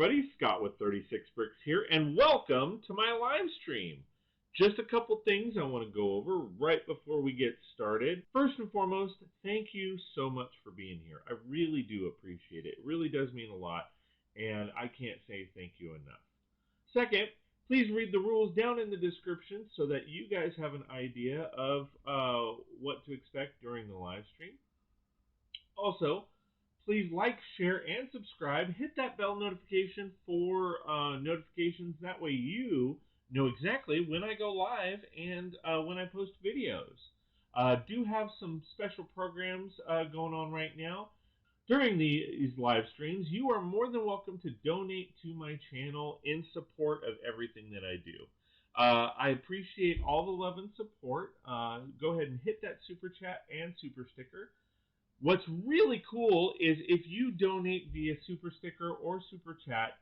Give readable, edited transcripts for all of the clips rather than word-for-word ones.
everybody, Scott with 36 Brix here, and welcome to my live stream. Just a couple things I want to go over right before we get started. First and foremost, thank you so much for being here. I really do appreciate it. It really does mean a lot, and I can't say thank you enough. Second, please read the rules down in the description so that you guys have an idea of what to expect during the live stream. Also, please like, share, and subscribe. Hit that bell notification for notifications. That way you know exactly when I go live and when I post videos. Do have some special programs going on right now. During these live streams, you are more than welcome to donate to my channel in support of everything that I do. I appreciate all the love and support. Go ahead and hit that super chat and super sticker. What's really cool is if you donate via super sticker or super chat,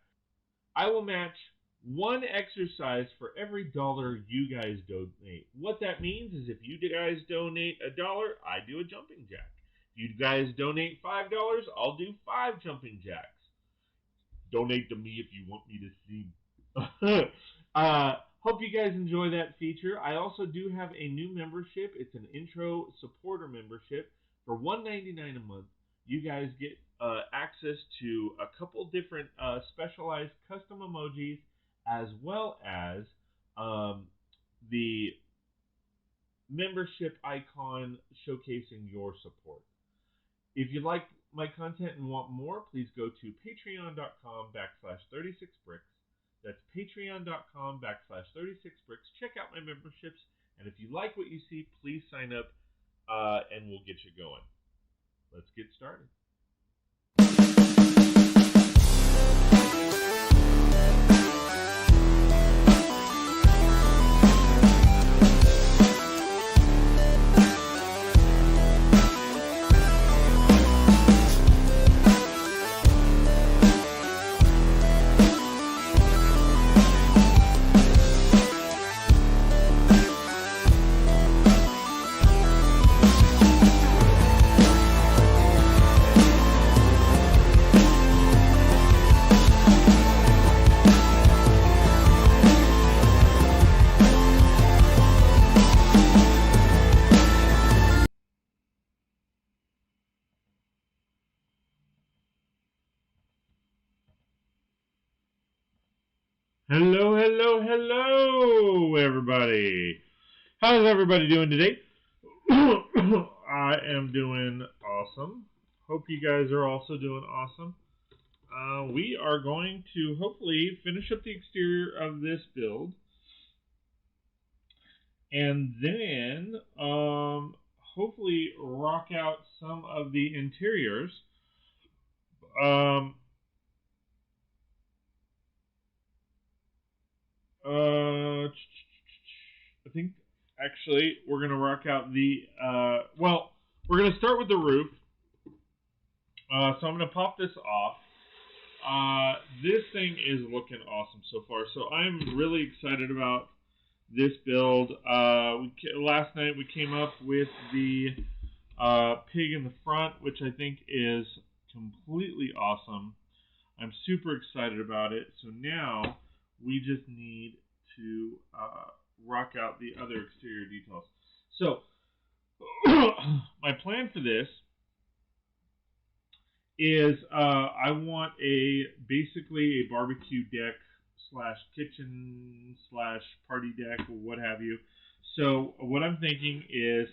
I will match one exercise for every $1 you guys donate. What that means is if you guys donate $1, I do a jumping jack. If you guys donate $5, I'll do 5 jumping jacks. Donate to me if you want me to see. Hope you guys enjoy that feature. I also do have a new membership. It's an intro supporter membership. For $1.99 a month, you guys get access to a couple different specialized custom emojis, as well as the membership icon showcasing your support. If you like my content and want more, please go to patreon.com/36brix. That's patreon.com/36brix. Check out my memberships, and if you like what you see, please sign up. And we'll get you going. Let's get started. Hello, hello, hello, everybody. How's everybody doing today? I am doing awesome. Hope you guys are also doing awesome. We are going to hopefully finish up the exterior of this build. And then hopefully rock out some of the interiors. I think actually we're going to rock out the, well, we're going to start with the roof. So I'm going to pop this off. This thing is looking awesome so far. So I'm really excited about this build. Last night we came up with the pig in the front, which I think is completely awesome. I'm super excited about it. So now we just need to rock out the other exterior details. So my plan for this is I want basically a barbecue deck / kitchen / party deck or what have you. So what I'm thinking is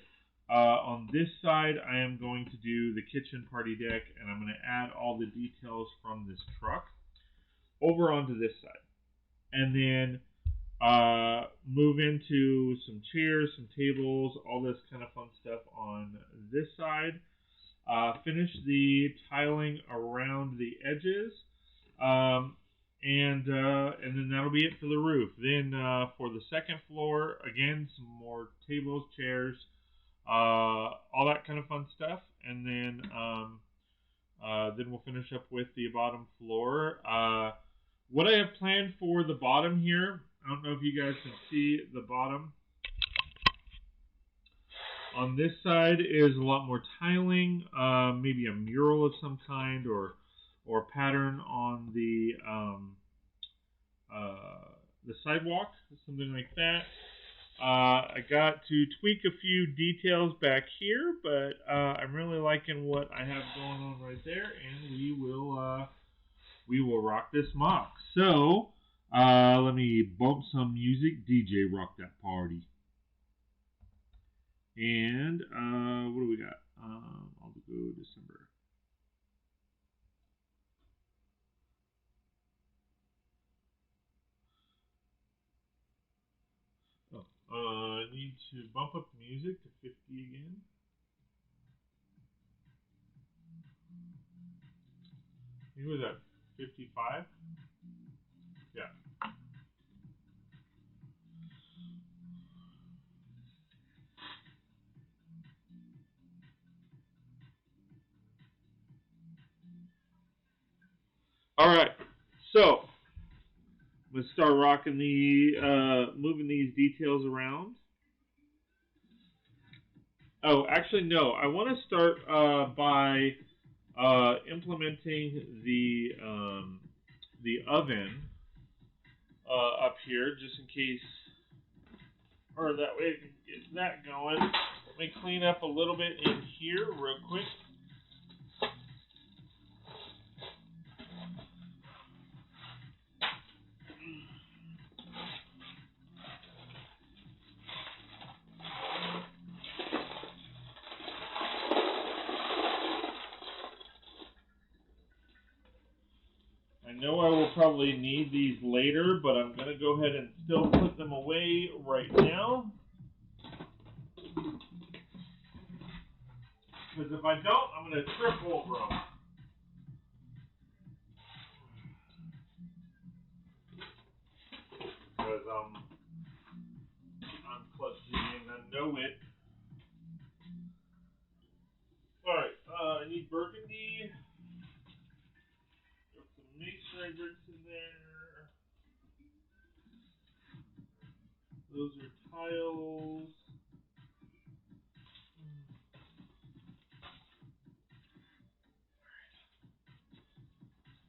on this side I am going to do the kitchen party deck, and I'm going to add all the details from this truck over onto this side. And then move into some chairs, some tables, all this kind of fun stuff on this side. Finish the tiling around the edges, and then that'll be it for the roof. Then for the second floor, again, some more tables, chairs, all that kind of fun stuff. And then we'll finish up with the bottom floor. What I have planned for the bottom here, I don't know if you guys can see the bottom. On this side is a lot more tiling, maybe a mural of some kind, or or pattern on the sidewalk, something like that. I got to tweak a few details back here, but I'm really liking what I have going on right there, and we will rock this MOC. So let me bump some music. DJ, rock that party. And what do we got? I'll go December. I need to bump up the music to 50 again. What was that? 55? Yeah. All right. So let's start rocking moving these details around. Oh, actually, no. I want to start by implementing the oven up here, just in case, or that way I can get that going. Let me clean up a little bit in here real quick. I know I will probably need these later, but I'm going to go ahead and still put them away right now. Because if I don't, I'm going to trip over them. Because I'm clutching and I know it. Alright, I need burgundy. Got some masonry bricks in there. Those are tiles.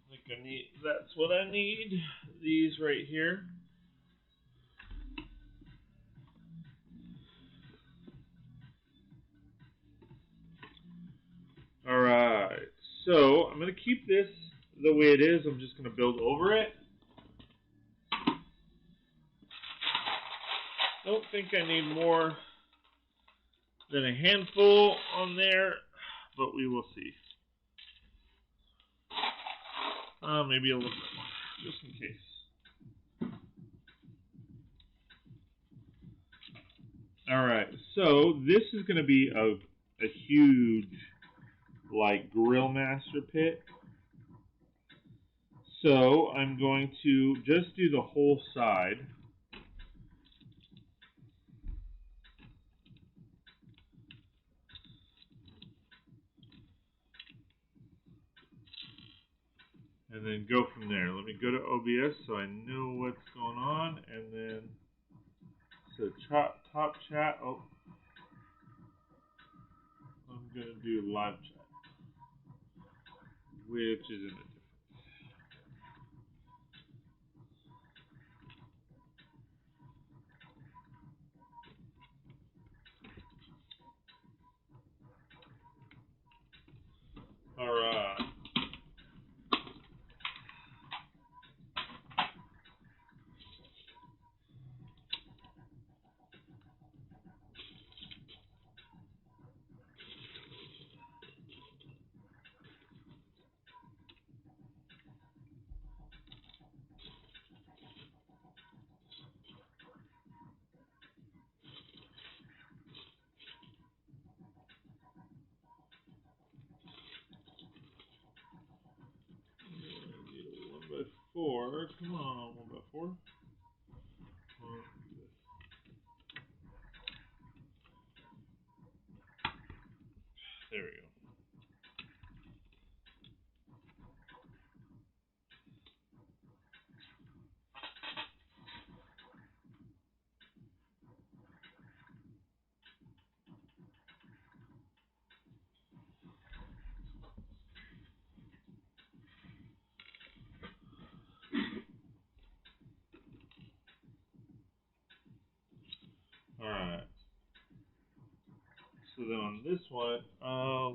I think I need, that's what I need. These right here. Alright, so I'm going to keep this the way it is. I'm just going to build over it. Don't think I need more than a handful on there, but we will see. Maybe a little bit more, just in case. Alright, so this is going to be a huge, like, grill master pit. So I'm going to just do the whole side. And then go from there. Let me go to OBS so I know what's going on. And then, so top chat. Oh, I'm going to do live chat, which is in a Alright. By 4. Come on, 1 by 4. There we go. So then on this one,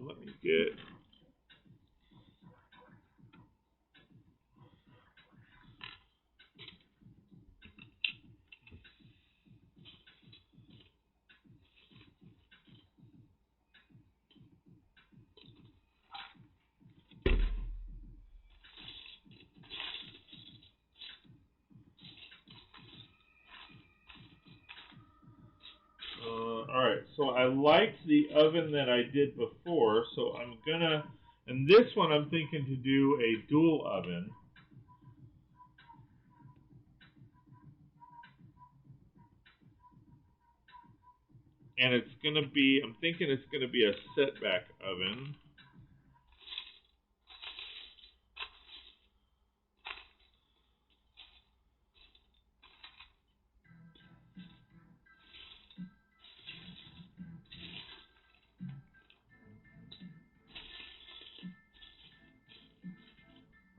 let me get. Alright, so I liked the oven that I did before, so I'm gonna, and this one I'm thinking to do a dual oven. And it's gonna be, I'm thinking it's gonna be a setback oven.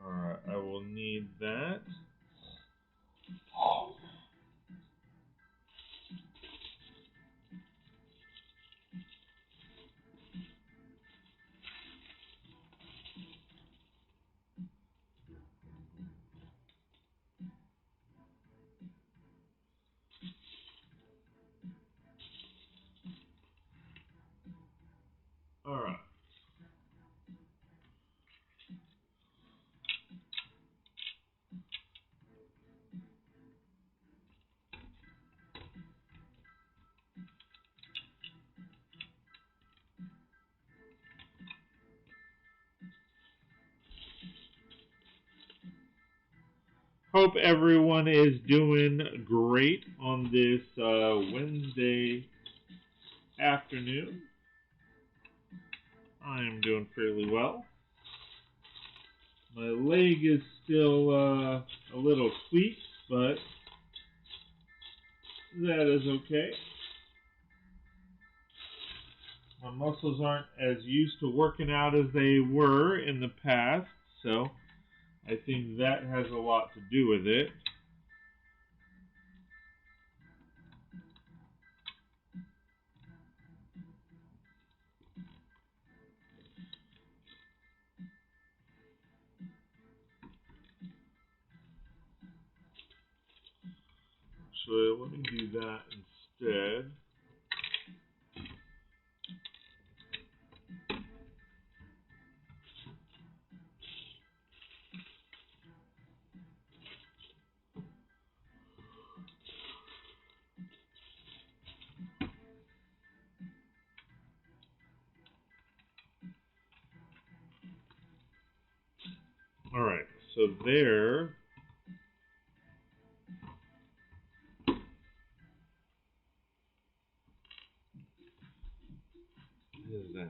Alright, I will need that. Alright. Hope everyone is doing great on this Wednesday afternoon. I am doing fairly well. My leg is still a little tweaked, but that is okay. My muscles aren't as used to working out as they were in the past, so I think that has a lot to do with it. So let me do that instead. Alright, so there is that.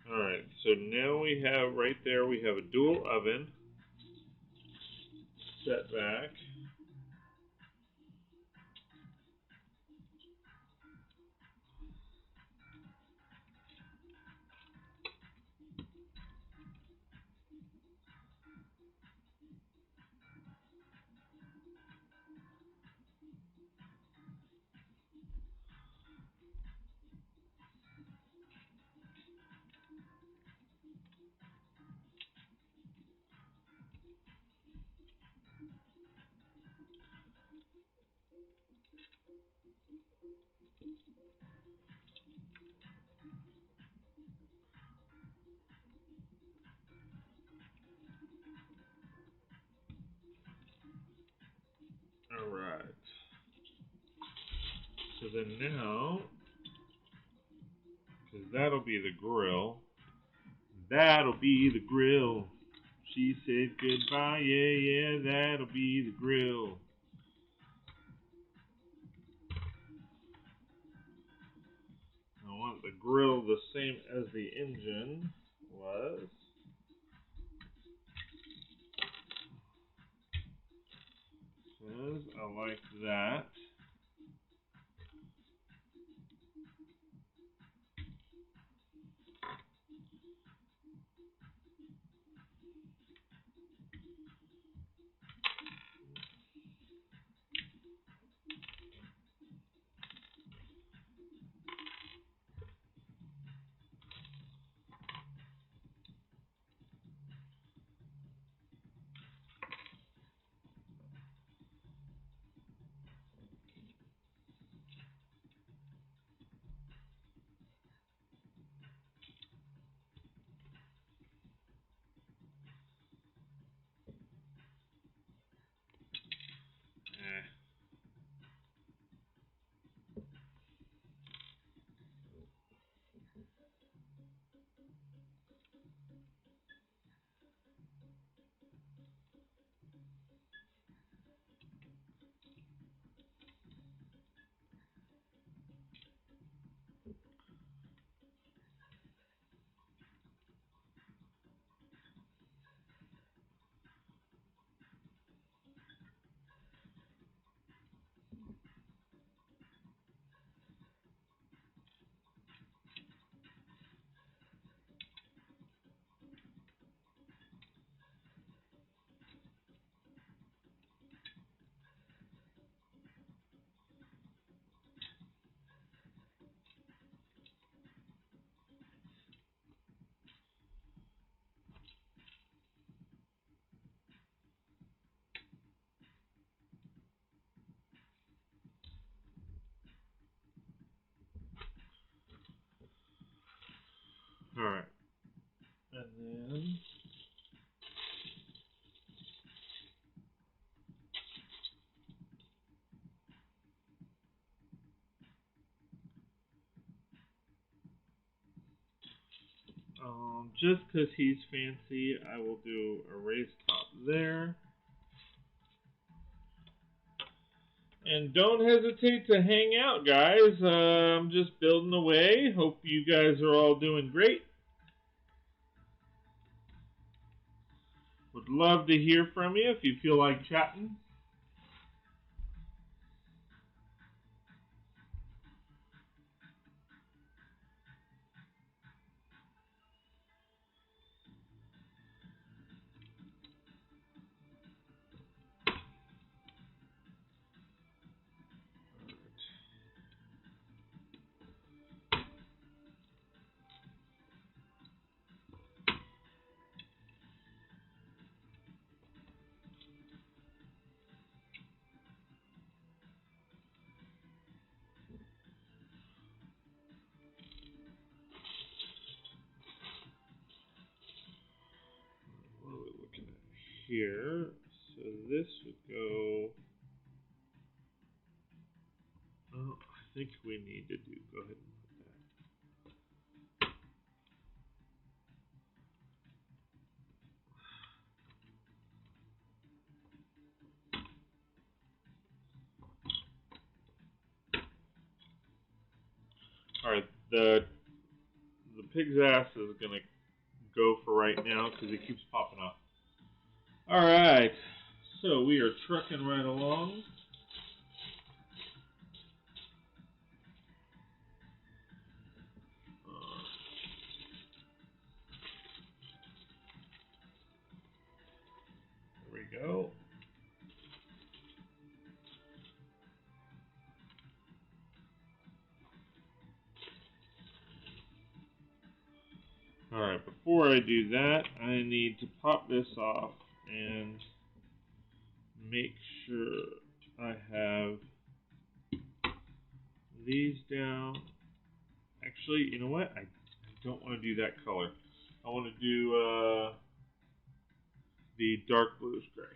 Alright, so now we have, right there, we have a dual oven, setback. now, because that'll be the grill. That'll be the grill. She said goodbye, yeah, yeah, that'll be the grill. I want the grill the same as the engine was. Says I like that. Alright. And then just because he's fancy, I will do a raised top there. And don't hesitate to hang out, guys. I'm just building away. Hope you guys are all doing great. Would love to hear from you if you feel like chatting. What are we looking at here? So this would go. Oh, I think we need to do. Go ahead and put that. All right, the pig's ass is gonna go for right now because it keeps popping up. All right, so we are trucking right along. There we go. Alright, before I do that, I need to pop this off and make sure I have these down. Actually, you know what? I don't want to do that color. I want to do the dark bluish gray.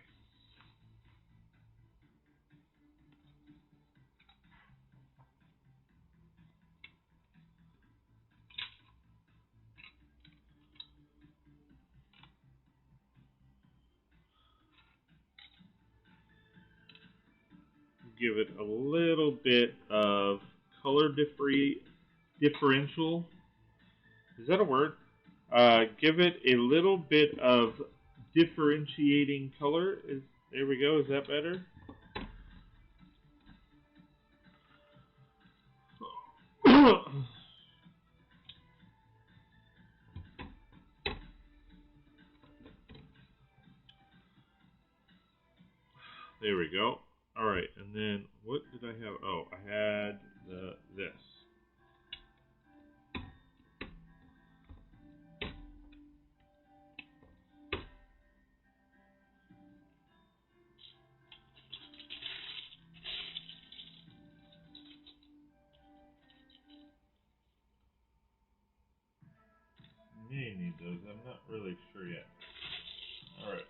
give it a little bit of color differential. Is that a word? Give it a little bit of differentiating color. There we go. Is that better? There we go. All right, and then what did I have? Oh, I had this. May need those. I'm not really sure yet. All right.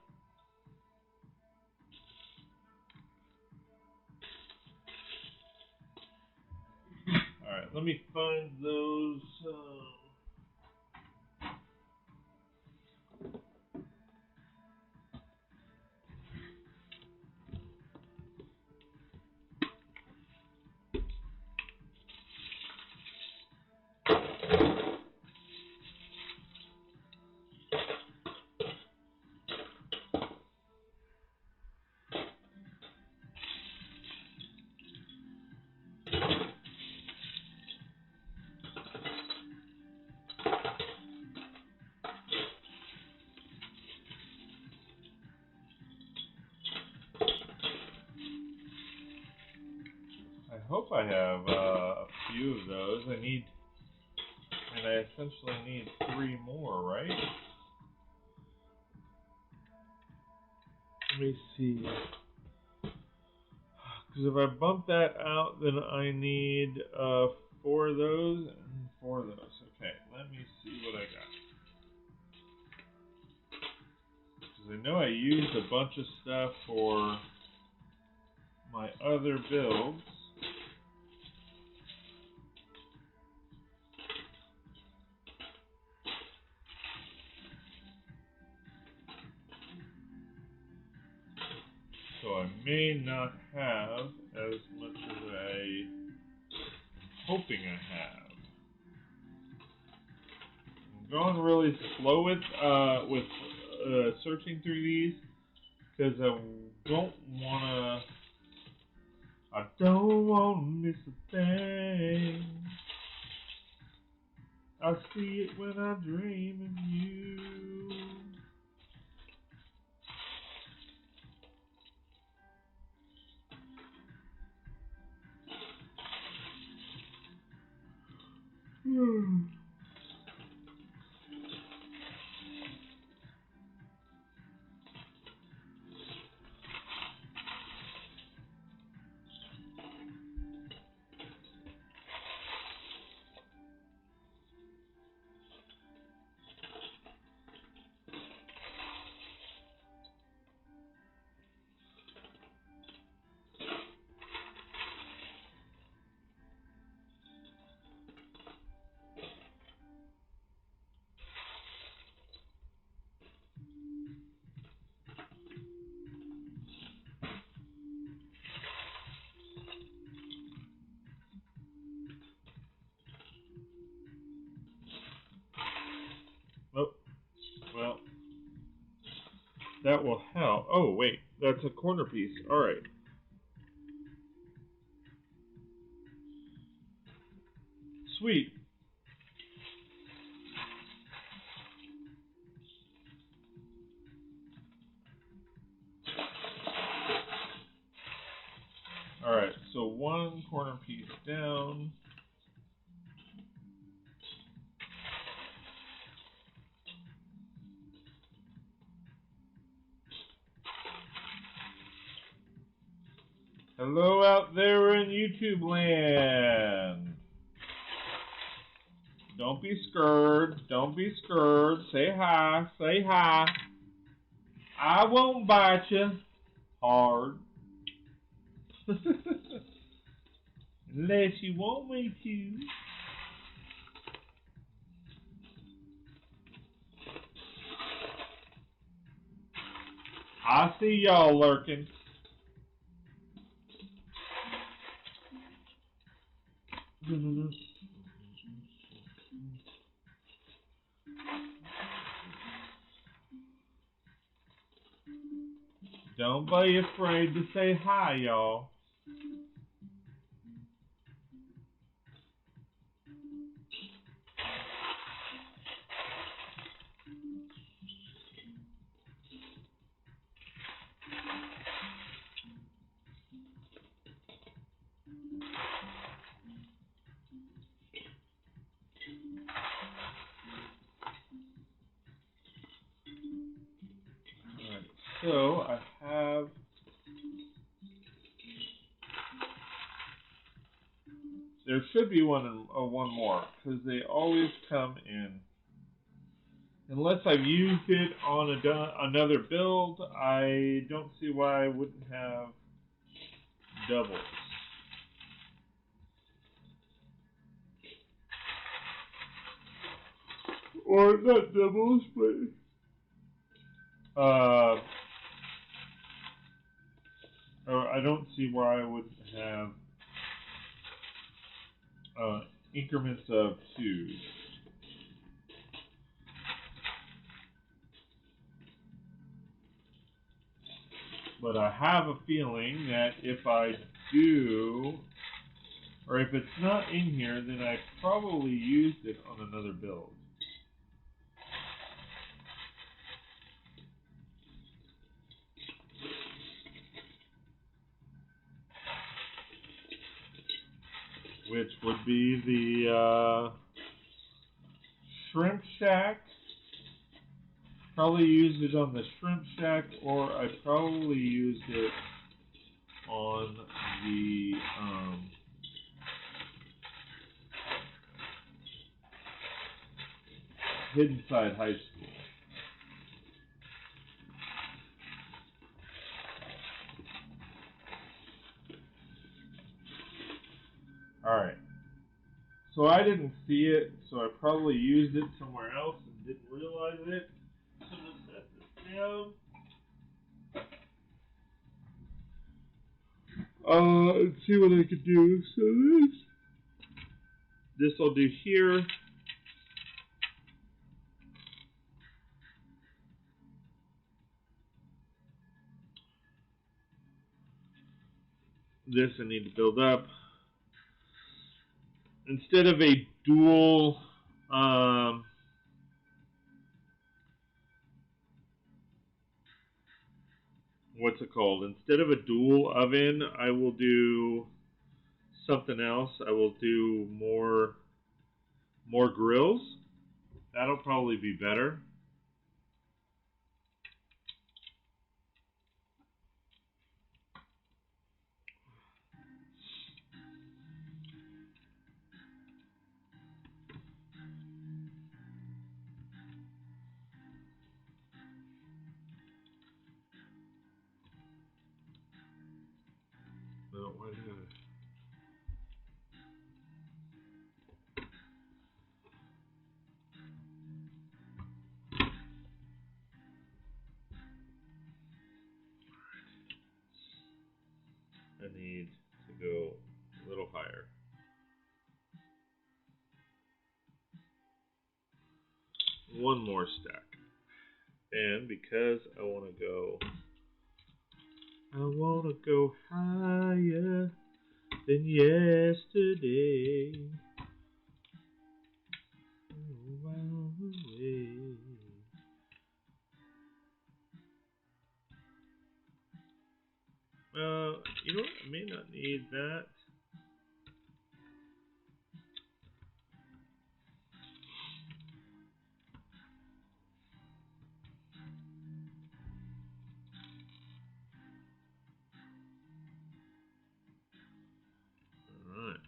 All right. Let me find those. I hope I have a few of those. I essentially need 3 more, right? Let me see. Because if I bump that out, then I need 4 of those and 4 of those. Okay, let me see what I got. Because I know I used a bunch of stuff for my other builds. So I may not have as much as I'm hoping I have. I'm going really slow with searching through these because I don't want to miss a thing. I see it when I dream of you. Oh, well, that will help. Oh, wait, that's a corner piece. All right. Sweet. All right, so 1 corner piece down. Hello out there in YouTube land. Don't be scared. Don't be scared. Say hi. Say hi. I won't bite you hard. Unless you want me to. I see y'all lurking. Don't be afraid to say hi, y'all. Alright, so I have there should be one more, because they always come in. Unless I've used it on another build, I don't see why I wouldn't have doubles. Or not doubles, but or I don't see why I wouldn't have increments of 2s. But I have a feeling that if I do, or if it's not in here, then I probably used it on another build. Which would be the Shrimp Shack. Probably used it on the Shrimp Shack, or I probably used it on the Hidden Side High School. Alright. So I didn't see it, so I probably used it somewhere else and didn't realize it. So I'm going to set this down. And see what I can do. So this I'll do here. This I need to build up. Instead of a dual what's it called? Instead of a dual oven, I will do something else. I will do more grills. That'll probably be better. No, why did I need to go a little higher. One more stack. And because I want to go higher than yesterday. You know what? I may not need that. Alright.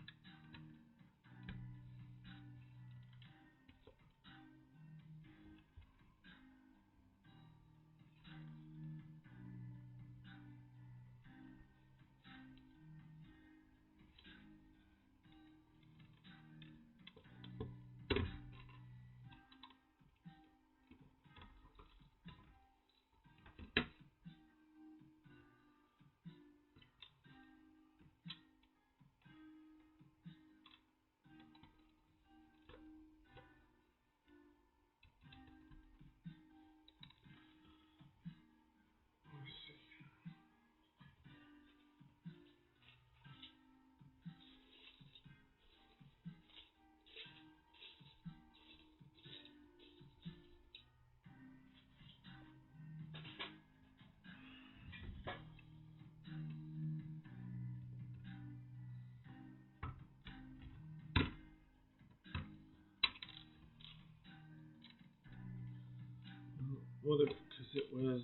Well, because it was.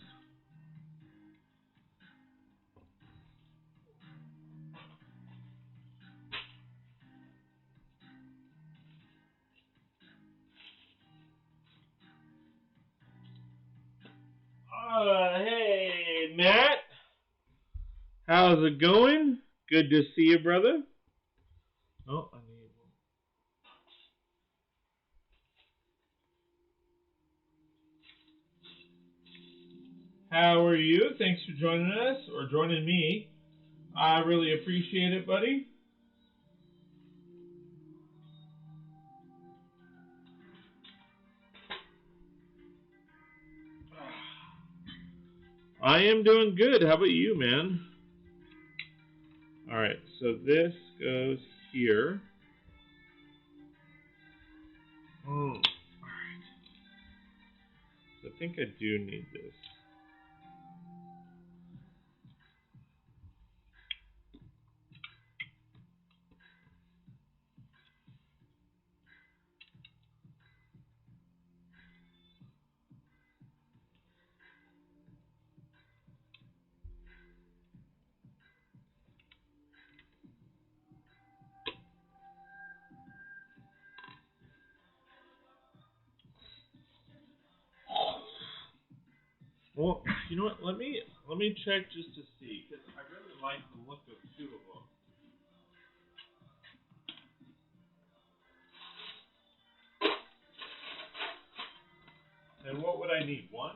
Hey, Matt. How's it going? Good to see you, brother. Oh, I need one. How are you? Thanks for joining us, or joining me. I really appreciate it, buddy. I am doing good. How about you, man? Alright, so this goes here. Alright. So I think I do need this. Well, you know what? Let me check just to see, because I really like the look of two of them. And what would I need? One?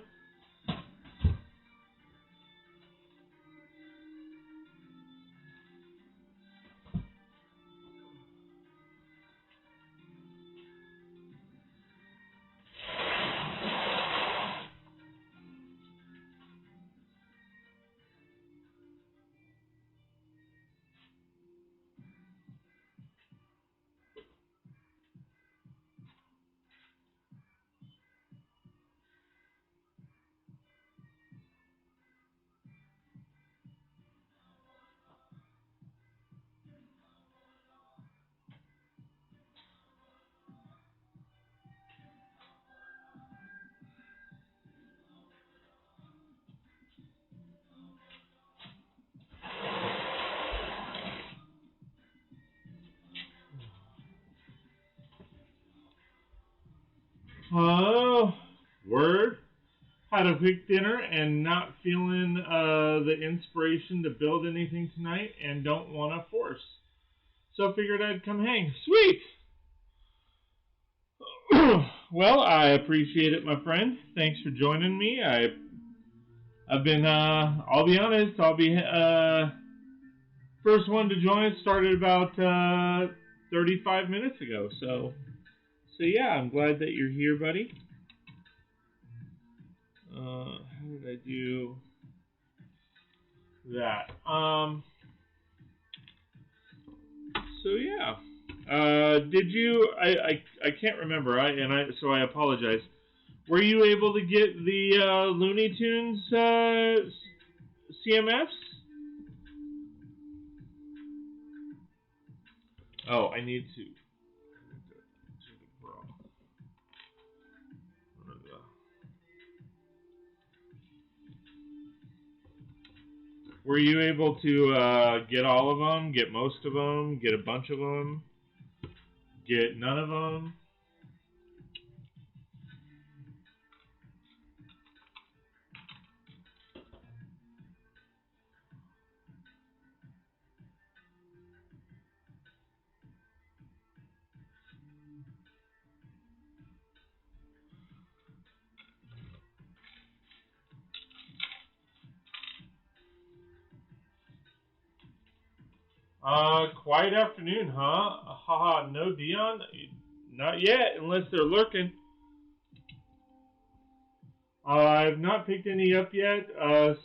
Oh, word. Had a quick dinner and not feeling the inspiration to build anything tonight and don't want to force. So figured I'd come hang. Sweet! Well, I appreciate it, my friend. Thanks for joining me. I've been, I'll be honest, I'll be, first one to join started about 35 minutes ago. So yeah, I'm glad that you're here, buddy. How did I do that? So yeah. Did you? I can't remember. So I apologize. Were you able to get the Looney Tunes CMFs? Oh, I need to. Were you able to get all of them? Get most of them? Get a bunch of them? Get none of them? Quiet afternoon, huh? Haha, no Dion? Not yet, unless they're lurking. I've not picked any up yet.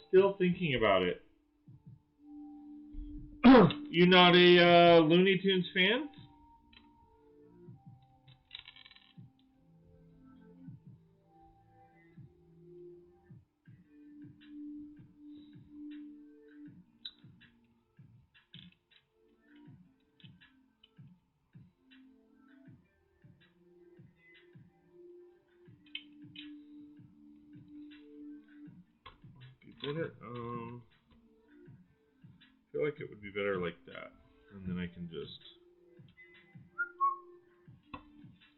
Still thinking about it. You not a Looney Tunes fan? Would it? I feel like it would be better like that. And then I can just...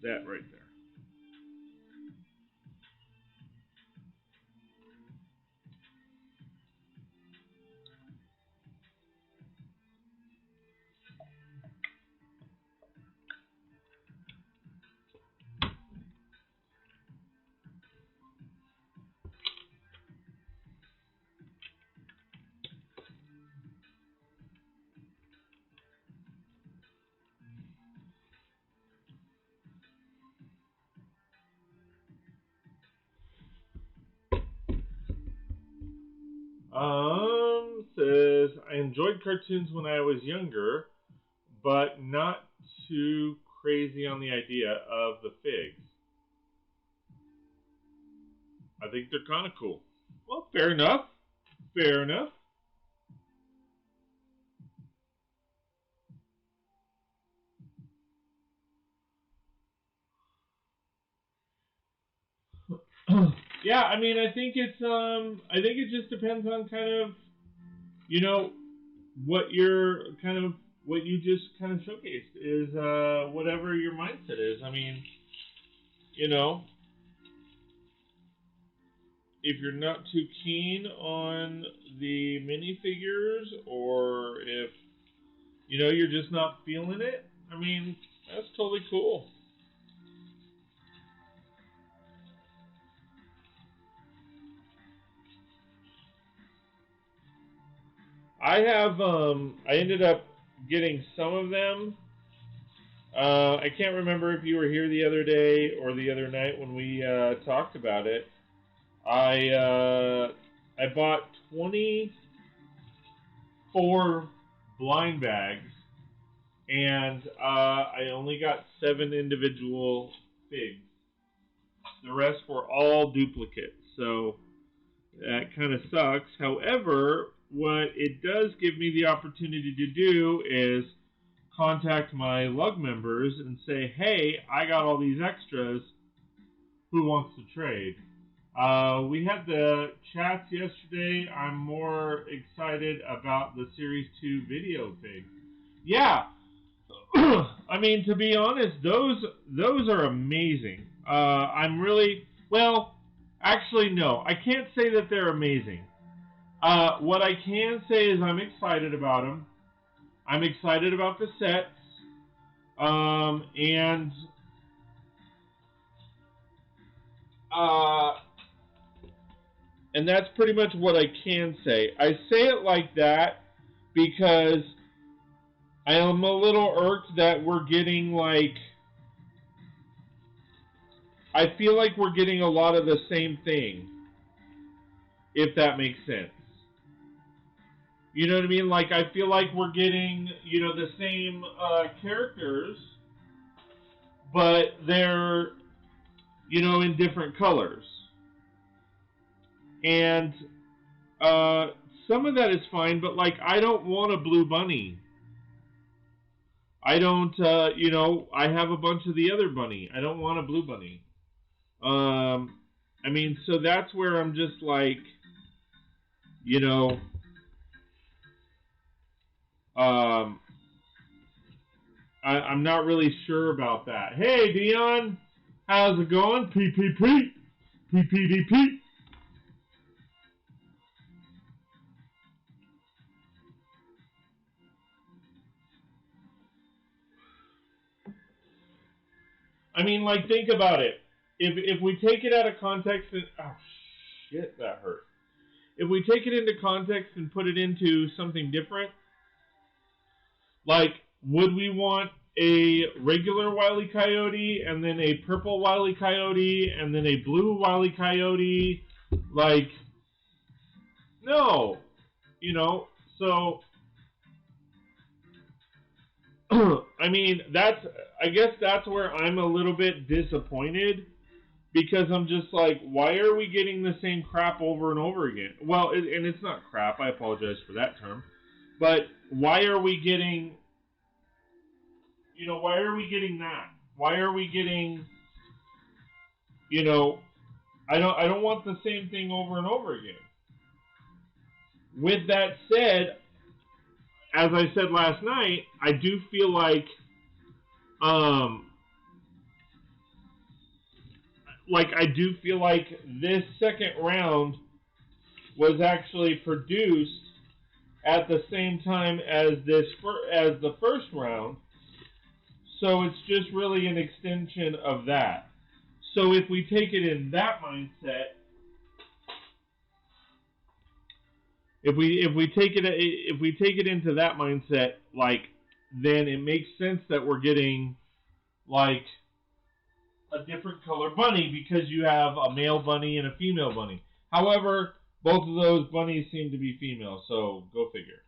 that right there. Says, I enjoyed cartoons when I was younger, but not too crazy on the idea of the figs. I think they're kind of cool. Well, fair enough. Fair enough. Yeah, I mean, I think it just depends on kind of, you know, what you just kind of showcased is whatever your mindset is. I mean, you know, if you're not too keen on the minifigures, or if, you know, you're just not feeling it, I mean, that's totally cool. I ended up getting some of them. I can't remember if you were here the other day or the other night when we talked about it. I bought 24 blind bags, and I only got 7 individual figs. The rest were all duplicates, so that kind of sucks. However, what it does give me the opportunity to do is contact my lug members and say, hey, I got all these extras. Who wants to trade? We had the chats yesterday. I'm more excited about the Series 2 video thing. Yeah. I mean, to be honest, those are amazing. I'm really... well, actually, no. I can't say that they're amazing. What I can say is I'm excited about them. I'm excited about the sets. And that's pretty much what I can say. I say it like that because I am a little irked that we're getting, like... I feel like we're getting a lot of the same thing, if that makes sense. You know what I mean? Like, I feel like we're getting, you know, the same characters, but they're, you know, in different colors. And some of that is fine, but, like, I don't want a blue bunny. I don't, you know, I have a bunch of the other bunny. I don't want a blue bunny. I mean, so that's where I'm just like, you know, I'm not really sure about that. Hey, Dion, how's it going? PPP, PPDP. I mean, like, think about it. If we take it out of context, and, oh shit, that hurt. If we take it into context and put it into something different, like, would we want a regular Wile E. Coyote, and then a purple Wile E. Coyote, and then a blue Wile E. Coyote? Like, no. You know, so... I mean, I guess that's where I'm a little bit disappointed, because I'm just like, why are we getting the same crap over and over again? Well, and it's not crap, I apologize for that term, but why are we getting, you know, why are we getting that? Why are we getting, you know, I don't want the same thing over and over again. With that said, as I said last night, I do feel um, I do feel like this second round was actually produced at the same time as as the first round, so it's just really an extension of that. So if we take it in that mindset, if we take it into that mindset, then it makes sense that we're getting like a different color bunny because you have a male bunny and a female bunny. However, both of those bunnies seem to be female, so go figure.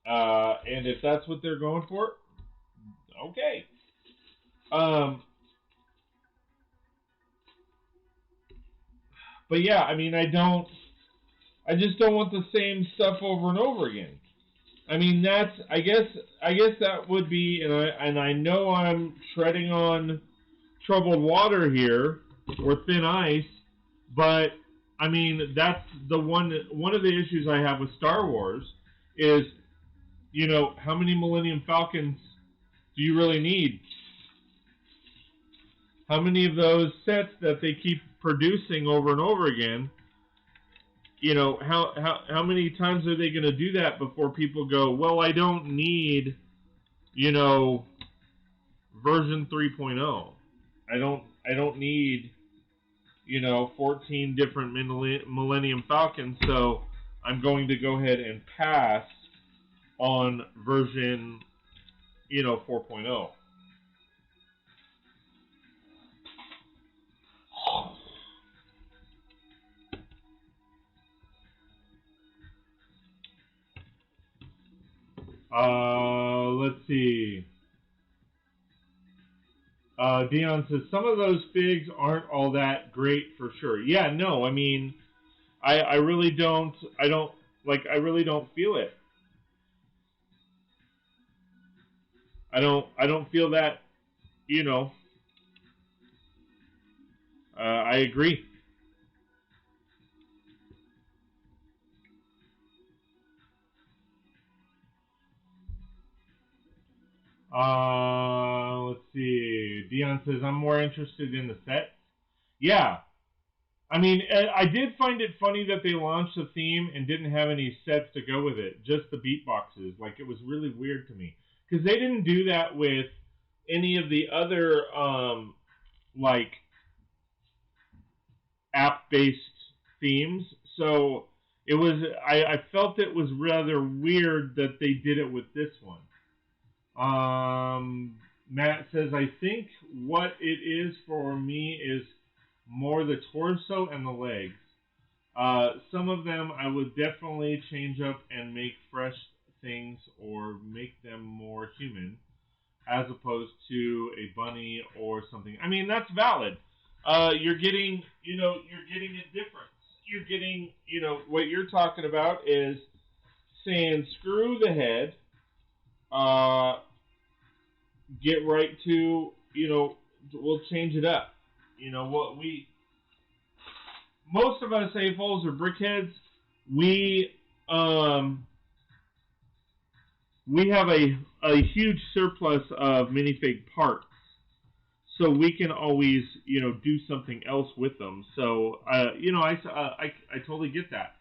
And if that's what they're going for, okay. But yeah, I mean, I just don't want the same stuff over and over again. I mean, I guess that would be, and I know I'm treading on troubled water here, or thin ice, but I mean, that's one of the issues I have with Star Wars is, how many Millennium Falcons do you really need? How many of those sets that they keep producing over and over again? How many times are they going to do that before people go, well, I don't need, version 3.0. I don't need, 14 different Millennium Falcons, so I'm going to go ahead and pass on version, 4.0. Let's see. Dion says some of those figs aren't all that great for sure. Yeah, no, I mean, I really don't. I really don't feel it. I don't feel that. I agree. Let's see. Dion says, I'm more interested in the sets. Yeah. I mean, I did find it funny that they launched a theme and didn't have any sets to go with it, just the beatboxes. Like, it was really weird to me. Because they didn't do that with any of the other, app-based themes. So, I felt it was rather weird that they did it with this one. Matt says, I think what it is for me is more the torso and the legs. Some of them I would definitely change up and make fresh things or make them more human as opposed to a bunny or something. I mean, that's valid. You're getting a difference. You're getting, what you're talking about is saying screw the head, get right to, we'll change it up. Most of us AFOLs or brickheads, we have a huge surplus of minifig parts, so we can always, do something else with them. So, I totally get that.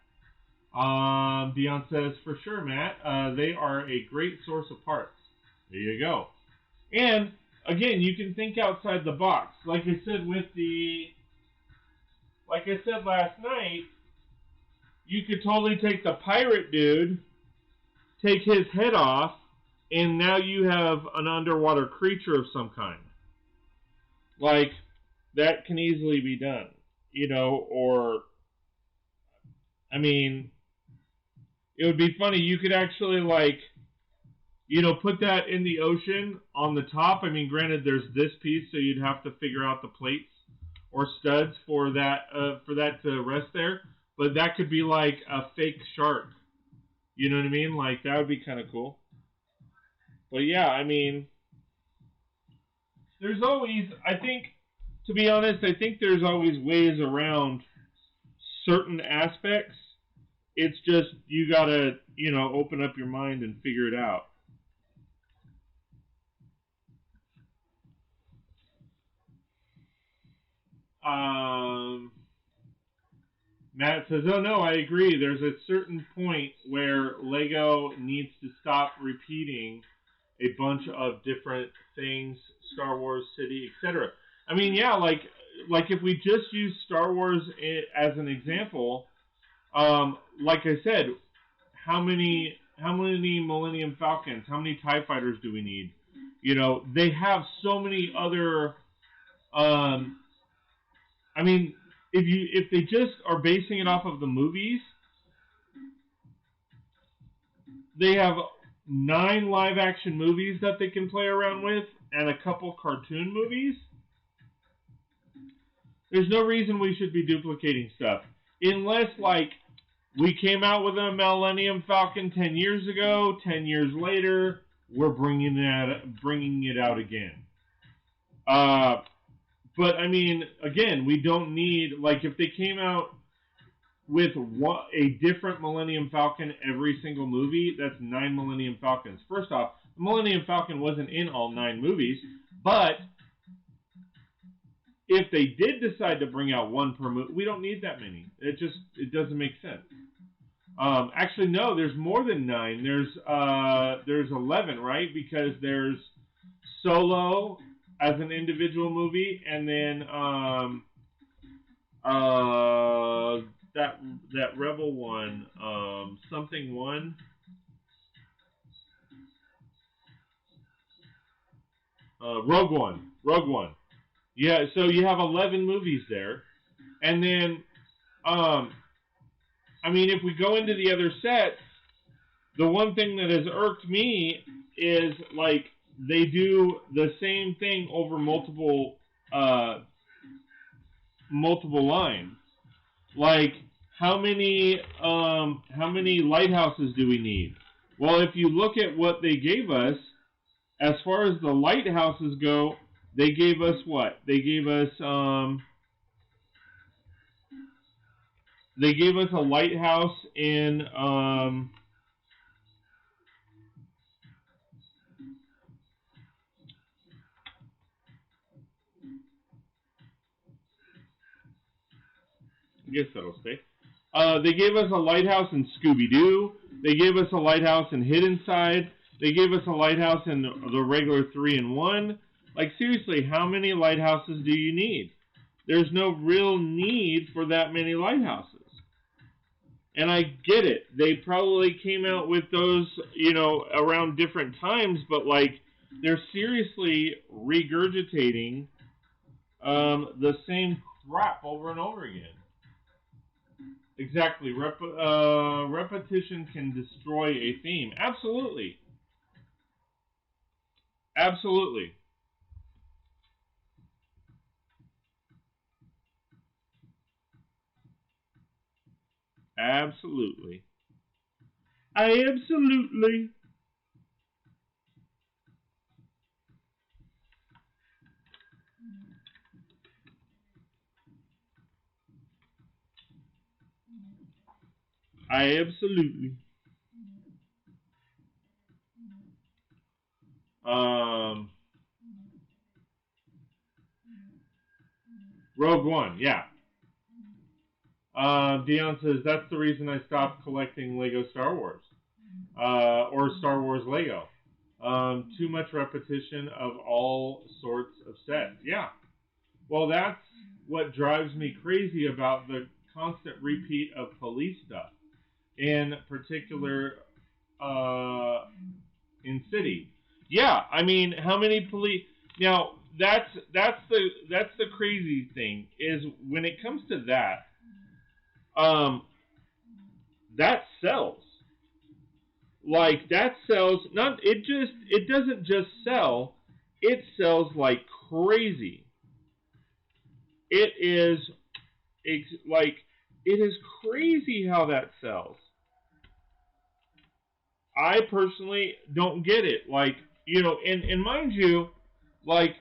Dion says, for sure, Matt, they are a great source of parts. There you go. And, again, you can think outside the box. Like I said last night, you could totally take the pirate dude, take his head off, and now you have an underwater creature of some kind. Like, that can easily be done. Or, I mean, it would be funny. You could actually, put that in the ocean on the top. I mean, granted, there's this piece, so you'd have to figure out the plates or studs for that to rest there. But that could be like a fake shark. You know what I mean? Like, that would be kind of cool. But yeah, I mean, there's always, to be honest, I think there's always ways around certain aspects It's just you gotta, open up your mind and figure it out. Matt says, "Oh no, I agree. There's a certain point where Lego needs to stop repeating a bunch of different things, Star Wars, City, etc." I mean, yeah, like if we just use Star Wars as an example, like I said, how many Millennium Falcons, how many TIE fighters do we need? They have so many other. I mean, if they just are basing it off of the movies, they have 9 live action movies that they can play around with and a couple cartoon movies. There's no reason we should be duplicating stuff. Unless, like, we came out with a Millennium Falcon 10 years ago, 10 years later, we're bringing it out again. But, I mean, again, we don't need, like, if they came out with a different Millennium Falcon every single movie, that's 9 Millennium Falcons. First off, the Millennium Falcon wasn't in all 9 movies, but if they did decide to bring out one per movie, we don't need that many. It doesn't make sense. Actually, no, there's more than 9. There's 11, right? Because there's Solo as an individual movie, and then that Rebel one, something one. Rogue One. Yeah, so you have 11 movies there, and then, I mean, if we go into the other sets, the one thing that has irked me is, like, they do the same thing over multiple lines. Like, how many lighthouses do we need? Well, if you look at what they gave us, as far as the lighthouses go, they gave us what? They gave us a lighthouse in I guess that'll stay. They gave us a lighthouse in Scooby-Doo. They gave us a lighthouse in Hidden Side. They gave us a lighthouse in the regular 3-in-1. Like, seriously, how many lighthouses do you need? There's no real need for that many lighthouses. And I get it. They probably came out with those, around different times, but, like, they're seriously regurgitating the same crap over and over again. Exactly. Repetition can destroy a theme. Absolutely. Absolutely. Absolutely. I absolutely. I absolutely. Um, Rogue One, yeah. Dion says that's the reason I stopped collecting Lego Star Wars or Star Wars Lego. Too much repetition of all sorts of sets. Yeah. Well, that's what drives me crazy about the constant repeat of police stuff. In particular, in City. Yeah, I mean, how many police? Now, that's the crazy thing is when it comes to that, um, that sells. Like that sells. Not it doesn't just sell. It sells like crazy. It is like it is crazy how that sells. I personally don't get it. Like, and mind you, like,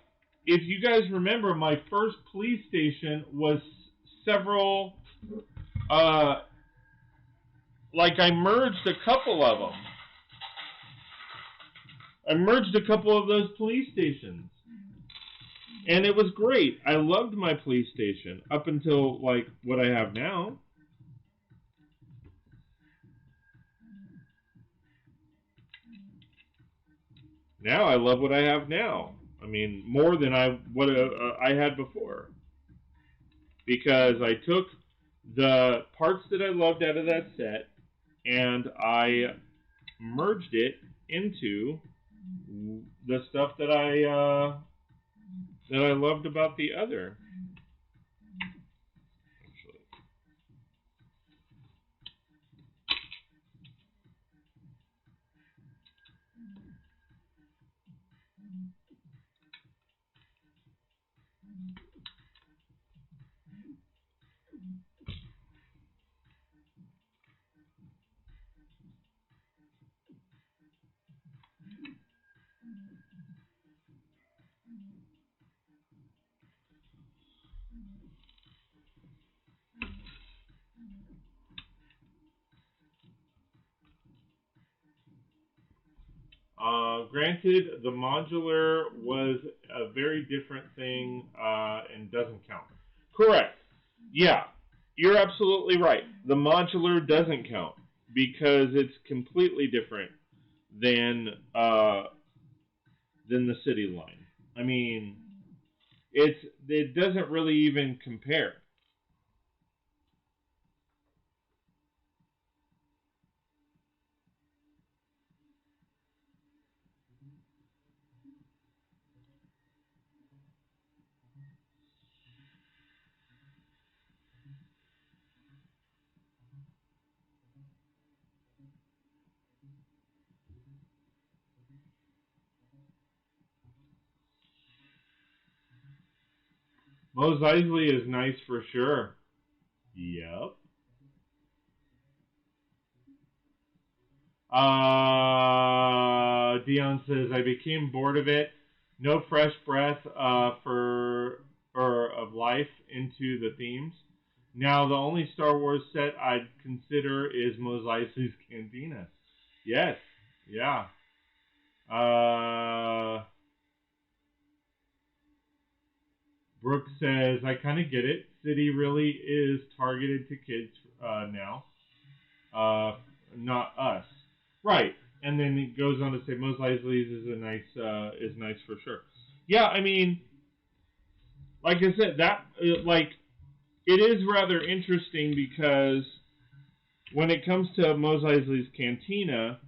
if you guys remember, my first police station was several, uh, like I merged a couple of them. I merged a couple of those police stations. And it was great. I loved my police station up until, like, what I have now. Now I love what I have now. I mean, more than what I had before. Because I took the parts that I loved out of that set and I merged it into the stuff that I loved about the other. Granted, the modular was a very different thing and doesn't count. Correct. Yeah, you're absolutely right. The modular doesn't count because it's completely different than the city line. I mean, it doesn't really even compare. Mos Eisley is nice for sure. Yep. Dion says, I became bored of it. No fresh breath of life into the themes. Now the only Star Wars set I'd consider is Mos Eisley's Cantina. Yes. Yeah. Brooks says, I kind of get it. City really is targeted to kids now. Not us. Right. And then it goes on to say Mos Eisley's is nice for sure. Yeah, I mean, like I said, it is rather interesting because when it comes to Mos Eisley's Cantina,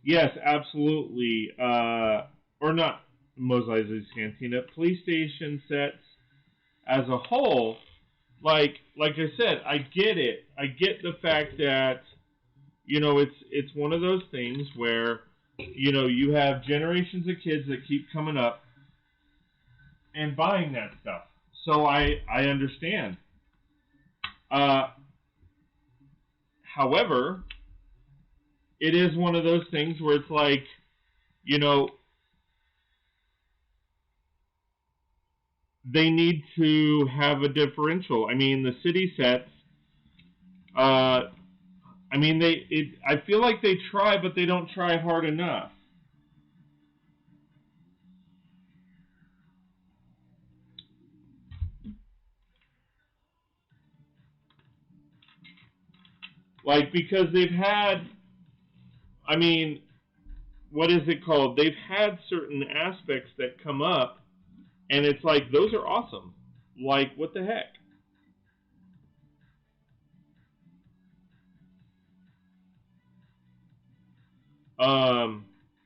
yes, absolutely, or not Mos Eisley's Cantina, police station sets as a whole, like I said, I get it. I get the fact that, you know, it's one of those things where, you know, you have generations of kids that keep coming up and buying that stuff. So I understand. However, it is one of those things where it's like, you know, they need to have a differential. I mean, the city sets, I mean, I feel like they try, but they don't try hard enough. Like, because they've had, I mean, what is it called? They've had certain aspects that come up, and it's like, those are awesome. Like, what the heck?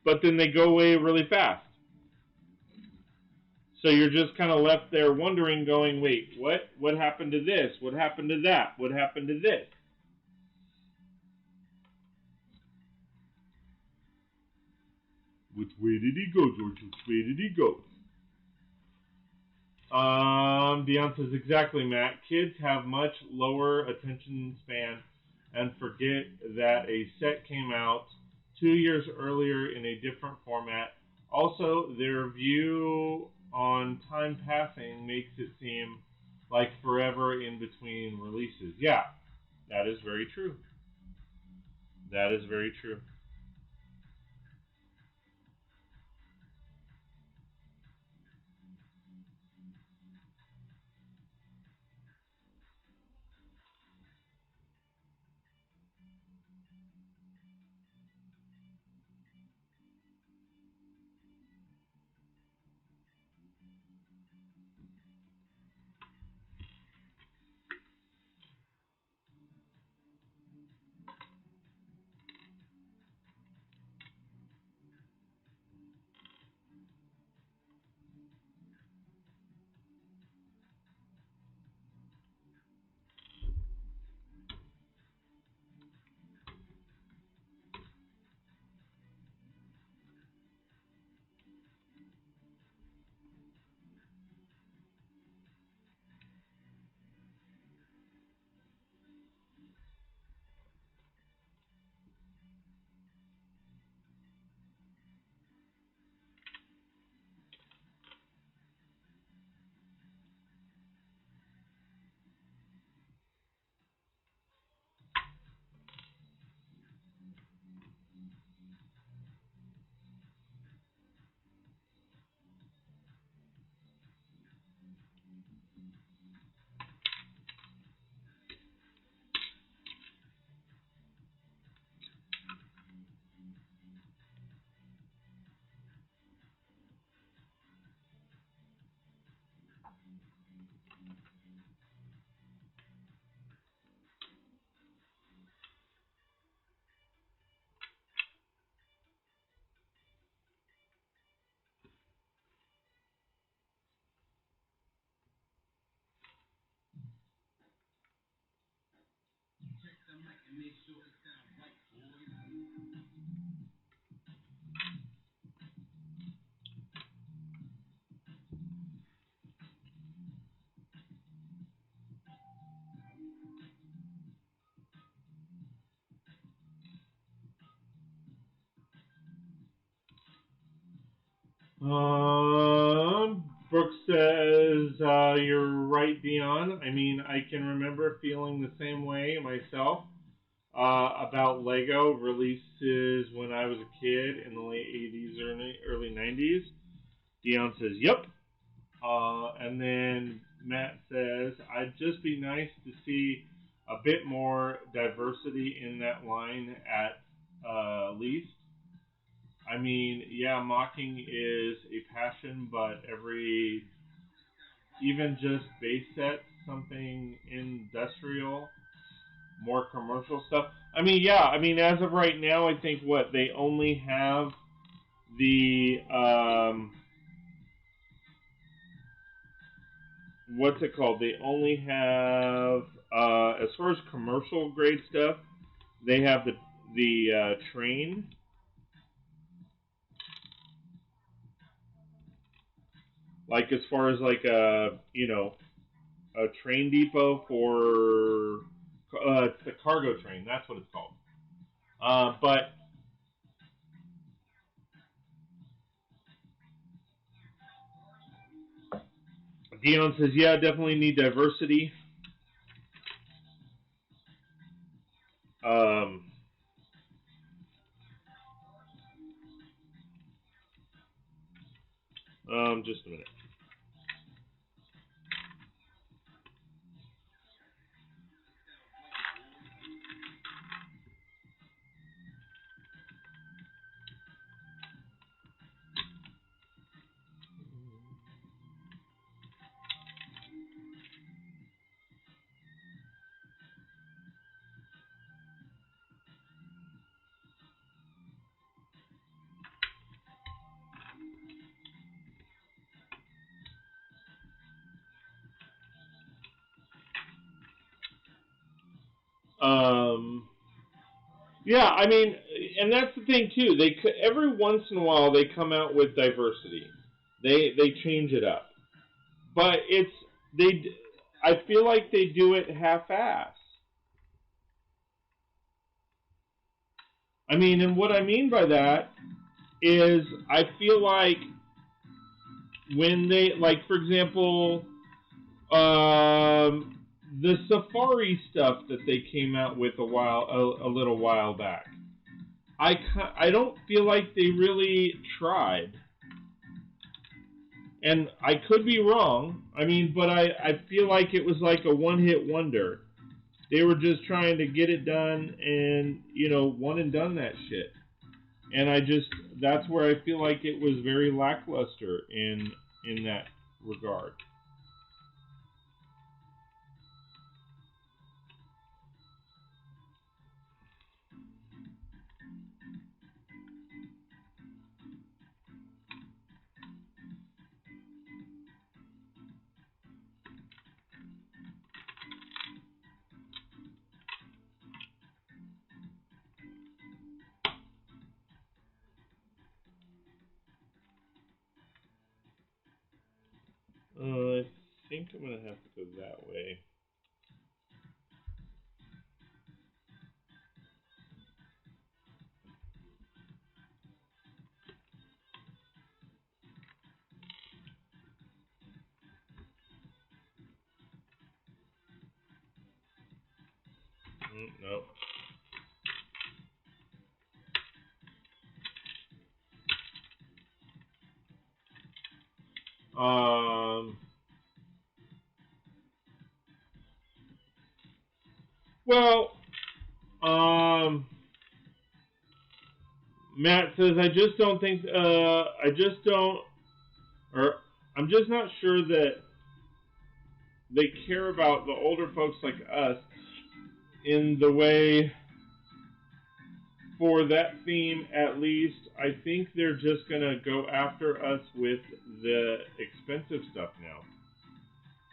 But then they go away really fast. So you're just kind of left there wondering, going, wait, what? What happened to this? What happened to that? What happened to this? Which way did he go, George? Which way did he go? Beyond says, exactly, Matt. Kids have much lower attention span and forget that a set came out 2 years earlier in a different format. Also, their view on time passing makes it seem like forever in between releases. Yeah. That is very true. That is very true. Brooks says, you're right, Dion. I mean, I can remember feeling the same way myself about Lego releases when I was a kid in the late 80s, early 90s. Dion says, yep. And then Matt says, I'd just be nice to see a bit more diversity in that line at least. I mean, yeah, mocking is a passion, but even just base set, something industrial, more commercial stuff. I mean, yeah, I mean, as of right now, I think they only have the, what's it called? They only have, as far as commercial grade stuff, they have the train. Like as far as like a train depot for it's the cargo train. That's what it's called. But Dion says, yeah, definitely need diversity. Um, just a minute. Um, yeah, I mean, and that's the thing too. Every once in a while they come out with diversity. They change it up, but they. I feel like they do it half-ass. I mean, and what I mean by that is I feel like when they, like, for example, the safari stuff that they came out with a little while back. I don't feel like they really tried. And I could be wrong. I mean, but I feel like it was like a one-hit wonder. They were just trying to get it done and, you know, one and done that shit. And that's where I feel like it was very lackluster in that regard. I think I'm going to have to go that way. Nope. Well, Matt says, I just don't think, I'm just not sure that they care about the older folks like us in the way, for that theme at least. I think they're just going to go after us with the expensive stuff now.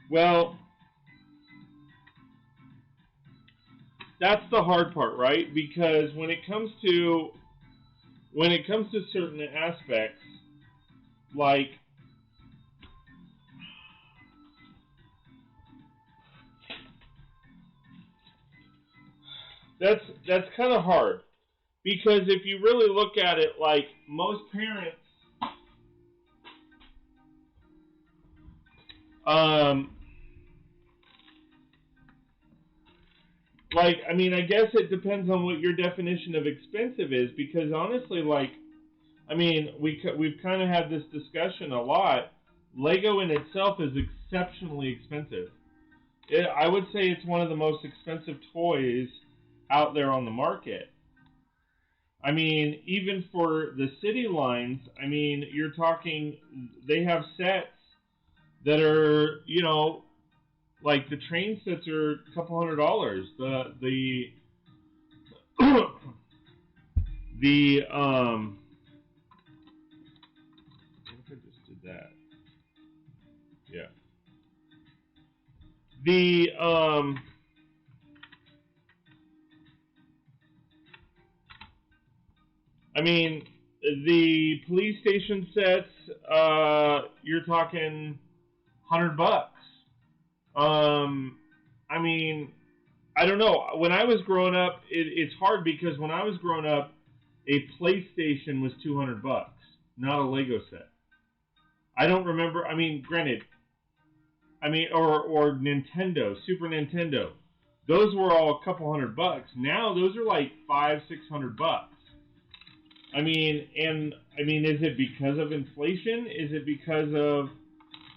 Well, that's the hard part, right? Because when it comes to certain aspects, like that's kind of hard, because if you really look at it, like most parents, like, I mean, I guess it depends on what your definition of expensive is, because honestly, like, I mean, we've kind of had this discussion a lot. Lego in itself is exceptionally expensive. I would say it's one of the most expensive toys out there on the market. I mean, even for the city lines, I mean, you're talking, they have sets that are, you know, like the train sets are a couple $100. What if I just did that? Yeah. I mean, the police station sets, you're talking $100. I mean, I don't know. When I was growing up, it's hard, because when I was growing up, a PlayStation was $200, not a Lego set. I don't remember. I mean, granted, I mean, or Nintendo, Super Nintendo, those were all a couple $100. Now those are like $500-600. I mean, is it because of inflation? Is it because of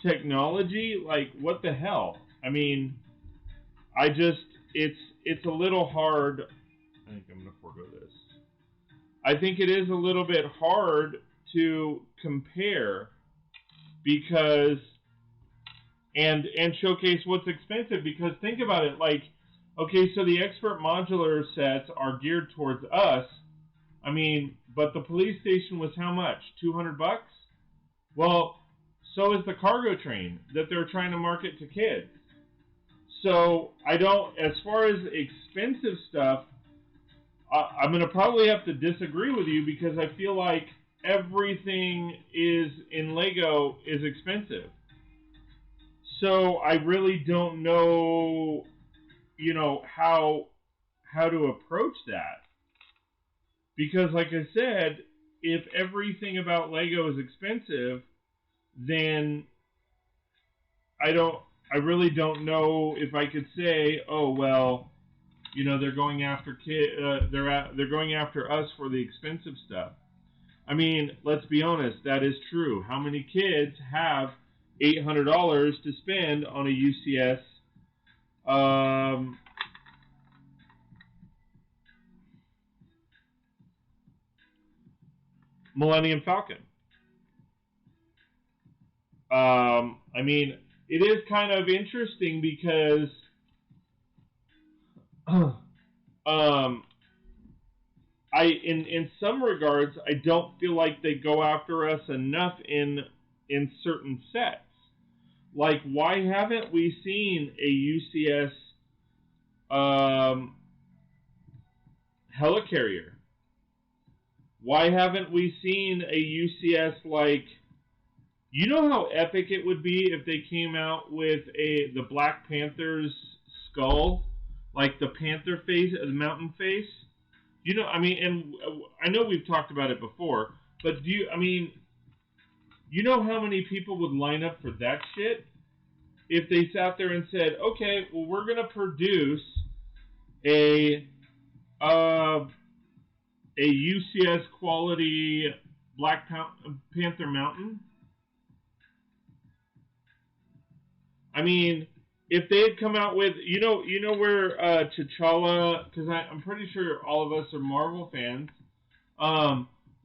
technology? Like, what the hell? I mean, it's a little hard. I think I'm going to forego this. I think it is a little bit hard to compare, because and showcase what's expensive, because think about it, like, okay, so the expert modular sets are geared towards us. I mean, but the police station was how much? $200? Well, so is the cargo train that they're trying to market to kids. So I don't, as far as expensive stuff, I'm going to probably have to disagree with you, because I feel like everything is in Lego is expensive. So I really don't know, you know, how to approach that. Because like I said, if everything about Lego is expensive, then I don't, I really don't know if I could say, oh well, you know, they're going after they're going after us for the expensive stuff. I mean, let's be honest, that is true. How many kids have $800 to spend on a UCS Millennium Falcon? I mean, it is kind of interesting because um, in some regards, I don't feel like they go after us enough in certain sets. Like, why haven't we seen a UCS helicarrier? Why haven't we seen a UCS like? You know how epic it would be if they came out with the Black Panther's skull, like the panther face, the mountain face. You know, I mean, and I know we've talked about it before, but I mean, you know how many people would line up for that shit if they sat there and said, okay, well, we're gonna produce a uh, a UCS quality Black Panther Mountain. I mean, if they had come out with, you know where T'Challa, because I'm pretty sure all of us are Marvel fans,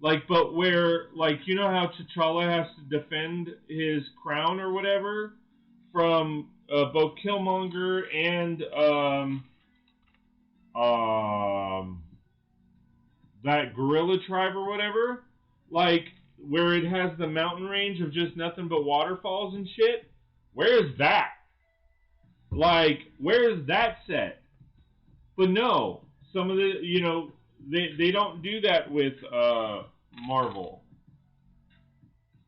like, but where, like, you know how T'Challa has to defend his crown or whatever from both Killmonger and that gorilla tribe or whatever, like, where it has the mountain range of just nothing but waterfalls and shit. Where's that? Like, where's that set? But no, some of the, they don't do that with Marvel,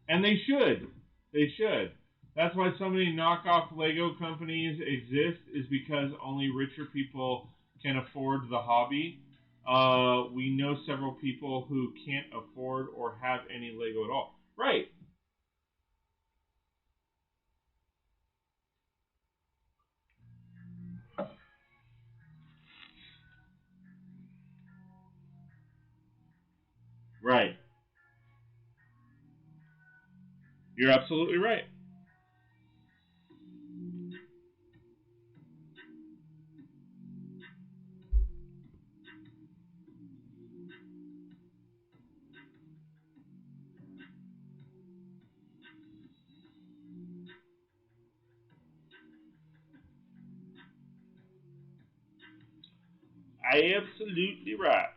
and they should. They should. That's why so many knockoff Lego companies exist, is because only richer people can afford the hobby. We know several people who can't afford or have any Lego at all. Right. Right. You're absolutely right. I absolutely right.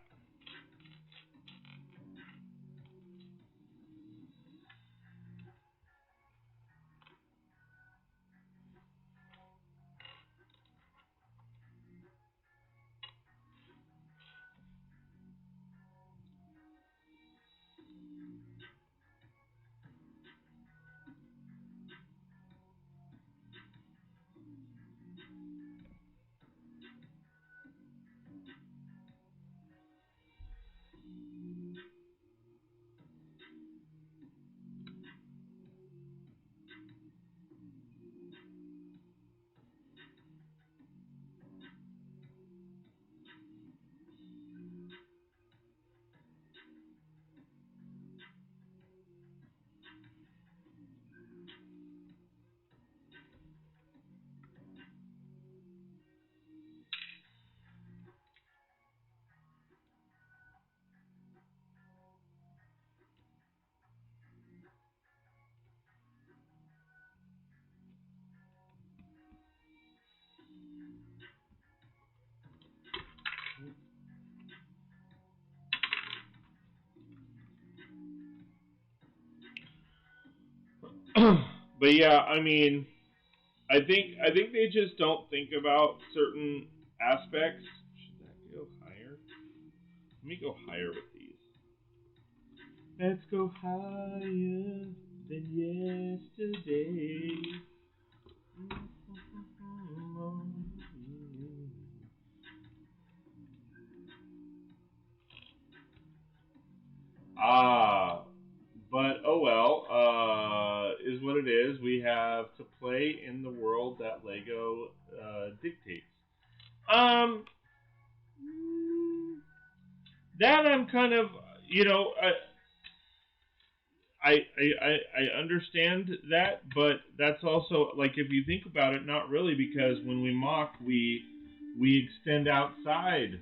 But yeah, I mean, I think they just don't think about certain aspects. Should that go higher? Let me go higher with these. Let's go higher than yesterday. Ah, but oh well. Is what it is. We have to play in the world that Lego dictates. That I'm kind of, I understand that, but that's also, like, if you think about it, not really, because when we mock, we extend outside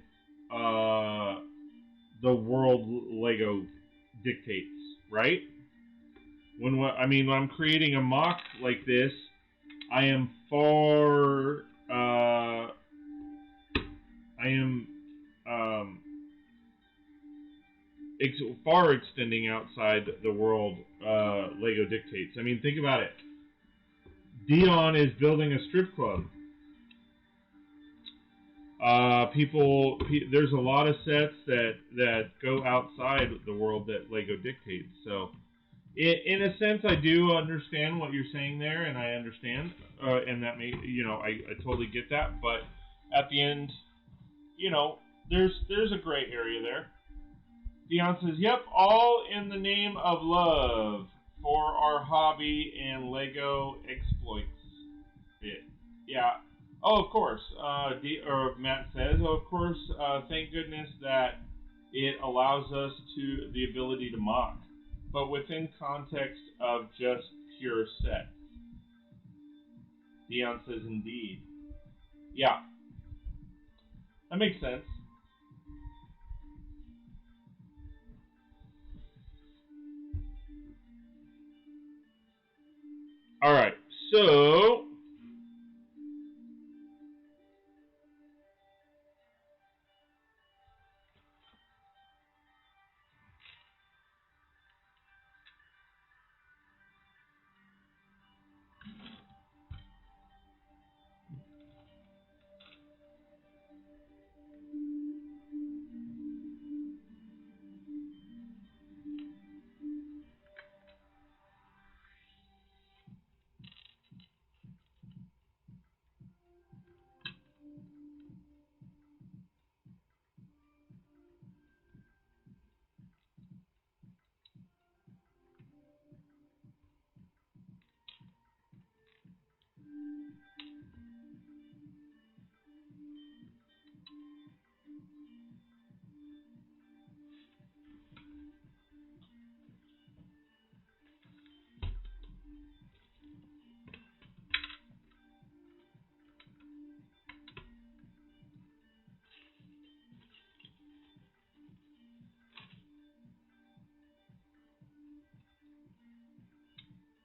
the world Lego dictates, right? When I'm creating a mock like this, I am far extending outside the world Lego dictates. I mean, think about it. Dion is building a strip club. There's a lot of sets that go outside the world that Lego dictates. So, in a sense, I do understand what you're saying there, and I understand, and that I totally get that. But at the end, there's a gray area there. Dion says, "Yep, all in the name of love for our hobby and Lego exploits it." Yeah. Oh, of course. Matt says, "Oh, of course. Thank goodness that it allows us the ability to mock, but within context of just pure set." Dion says, "Indeed." Yeah, that makes sense. All right, so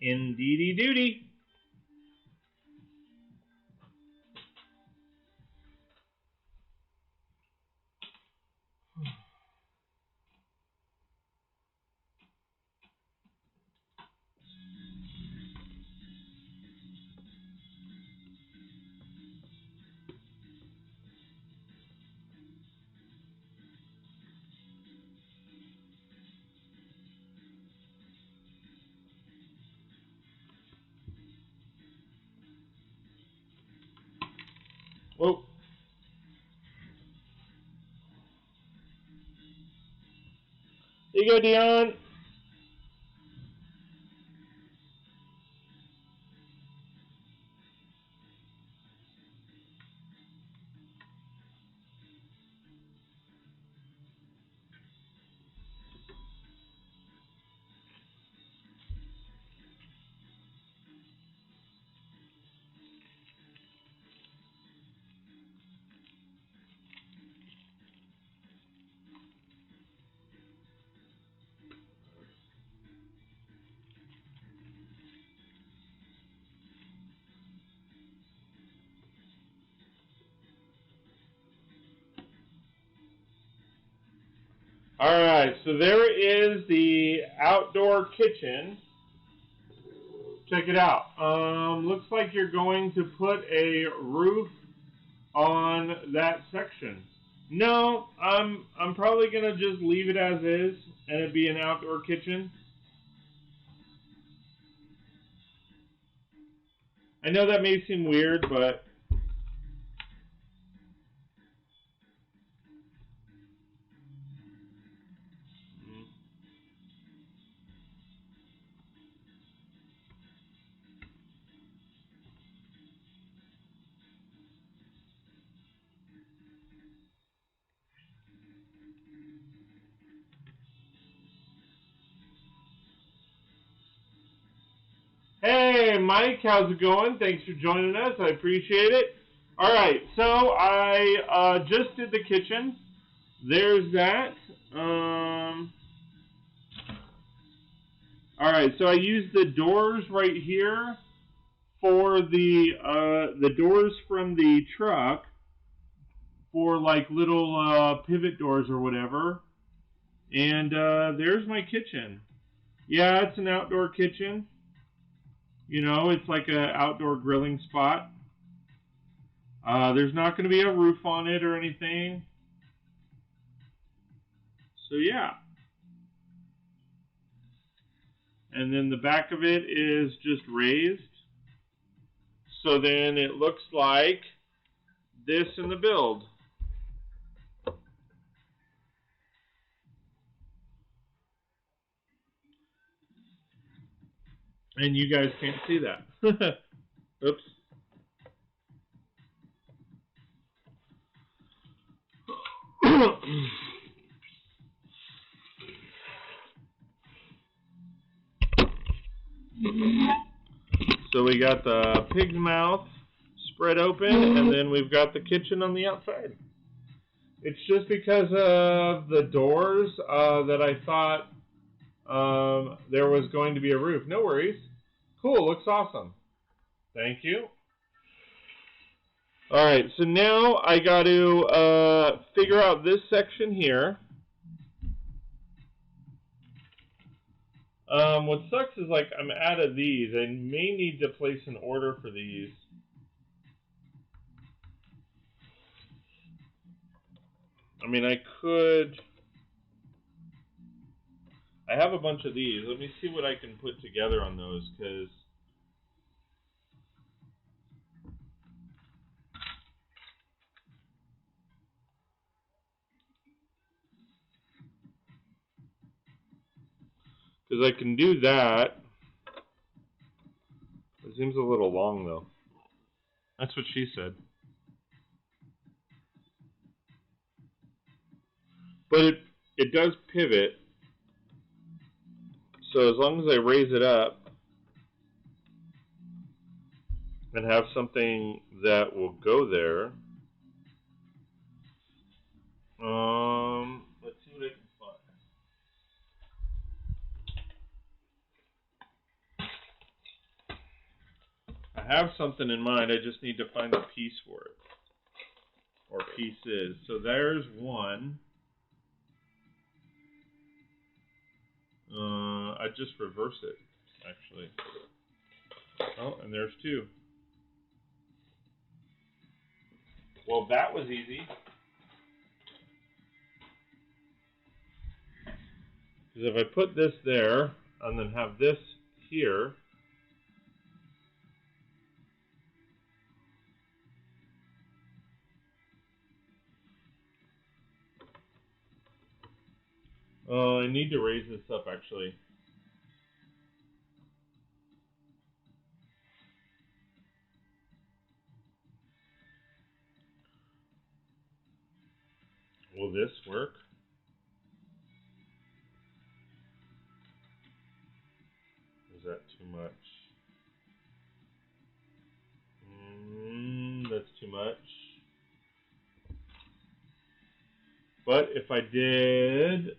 indeedy duty. Whoa. There you go, Dion. All right, so there is the outdoor kitchen. Check it out. Looks like you're going to put a roof on that section. No, I'm probably gonna just leave it as is, and it be an outdoor kitchen. I know that may seem weird, but Mike. How's it going? Thanks for joining us. I appreciate it. All right, so I just did the kitchen. There's that. All right, so I used the doors right here for the doors from the truck for like little pivot doors or whatever. And there's my kitchen. Yeah, it's an outdoor kitchen. You know, it's like an outdoor grilling spot. There's not going to be a roof on it or anything. So yeah. And then the back of it is just raised. So then it looks like this in the build. And you guys can't see that. Oops. So we got the pig's mouth spread open, and then we've got the kitchen on the outside. It's just because of the doors that I thought there was going to be a roof. No worries. Cool, looks awesome. Thank you. Alright, so now I got to figure out this section here. What sucks is, like, I'm out of these. I may need to place an order for these. I mean, I could... I have a bunch of these. Let me see what I can put together on those, because... Because I can do that. It seems a little long, though. That's what she said. But it does pivot. So as long as I raise it up and have something that will go there. Let's see what I can find. I have something in mind. I just need to find a piece for it. Or pieces. So there's one. I just reverse it, actually. Oh, and there's two. Well, that was easy. Because if I put this there, and then have this here, I need to raise this up, actually. Will this work? Is that too much? That's too much. But if I did...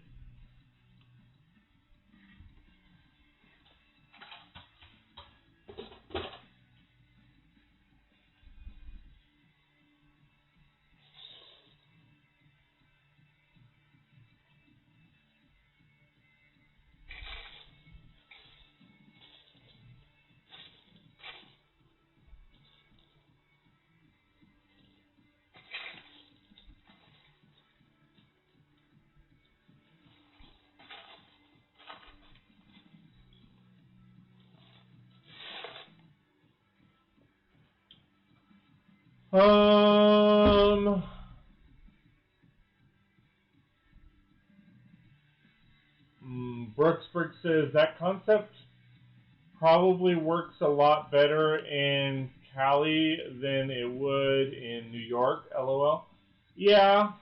Brix says that concept probably works a lot better in Cali than it would in New York, LOL. Yeah.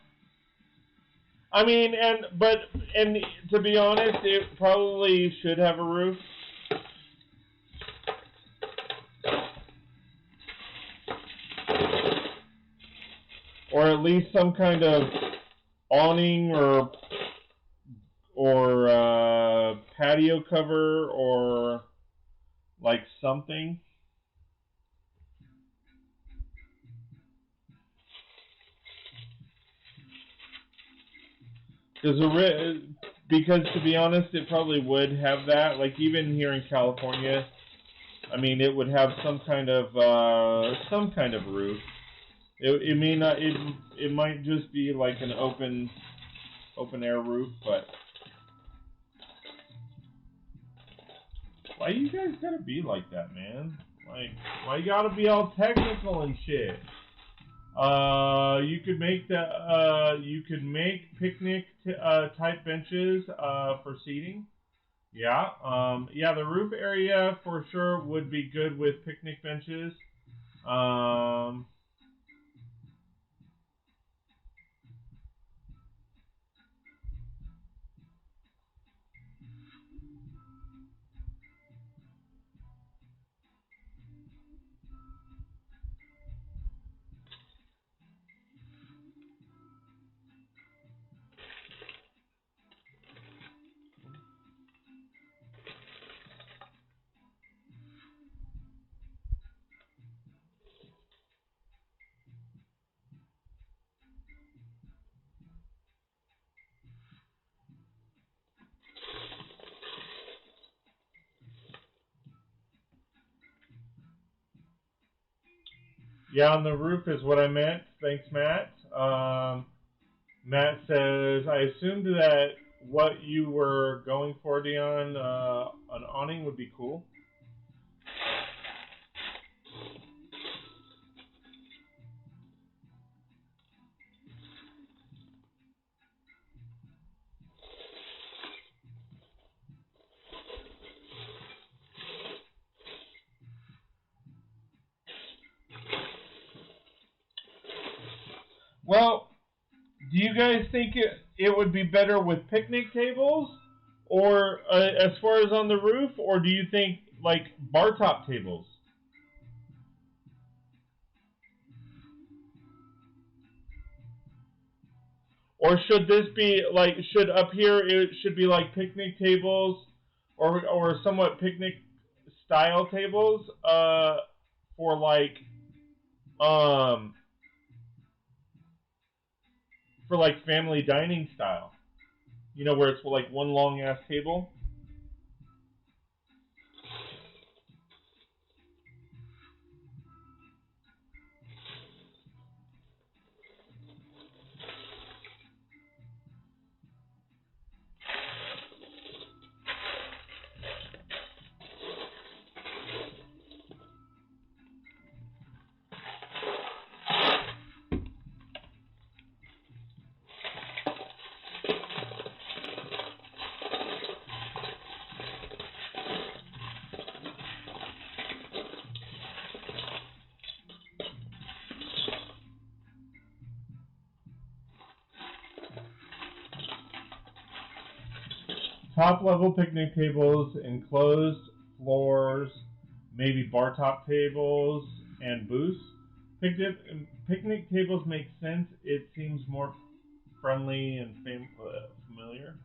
I mean, and to be honest, it probably should have a roof. or at least some kind of awning or patio cover or like something. Because to be honest, it probably would have that. Like even here in California, I mean, it would have some kind of roof. It may not. It might just be like an open air roof, but why you guys gotta be like that, man? Like, why you gotta be all technical and shit? You could make picnic type benches for seating. Yeah, yeah, the roof area for sure would be good with picnic benches. Yeah, on the roof is what I meant. Thanks, Matt. Matt says, I assumed that what you were going for, Dion, an awning would be cool. Well, do you guys think it would be better with picnic tables, or as far as on the roof, or do you think like bar top tables? Or should this be like, should up here it should be like picnic tables, or somewhat picnic style tables, for um like family dining style. You know, where it's like one long ass table. Top level picnic tables, enclosed floors, maybe bar top tables, and booths. Picnic tables make sense. It seems more friendly and familiar.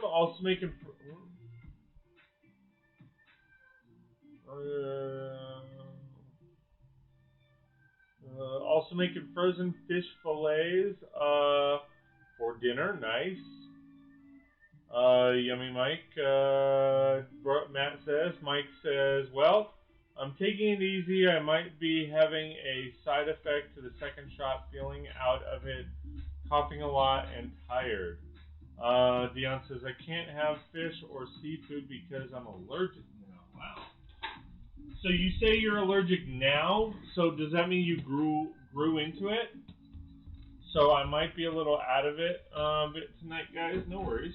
Also making also making frozen fish fillets for dinner. Nice. Yummy Mike. Matt says. Mike says, well, I'm taking it easy. I might be having a side effect to the second shot, feeling out of it, coughing a lot, and tired. Dion says, I can't have fish or seafood because I'm allergic now. Wow. So you say you're allergic now, so does that mean you grew into it? So I might be a little out of it tonight, guys. No worries.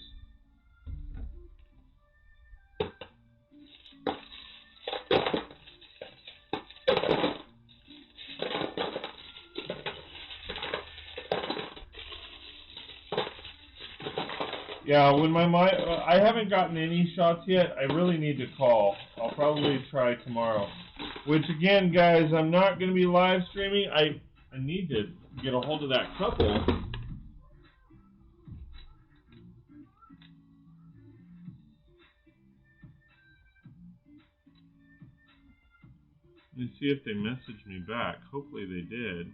Yeah, when I haven't gotten any shots yet. I really need to call. I'll probably try tomorrow. Which again, guys, I'm not going to be live streaming. I need to get a hold of that couple. Let me see if they messaged me back. Hopefully they did.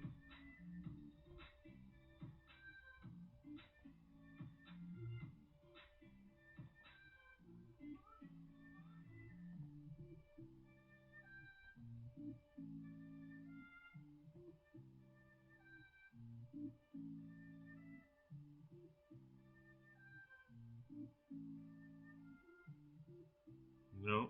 No.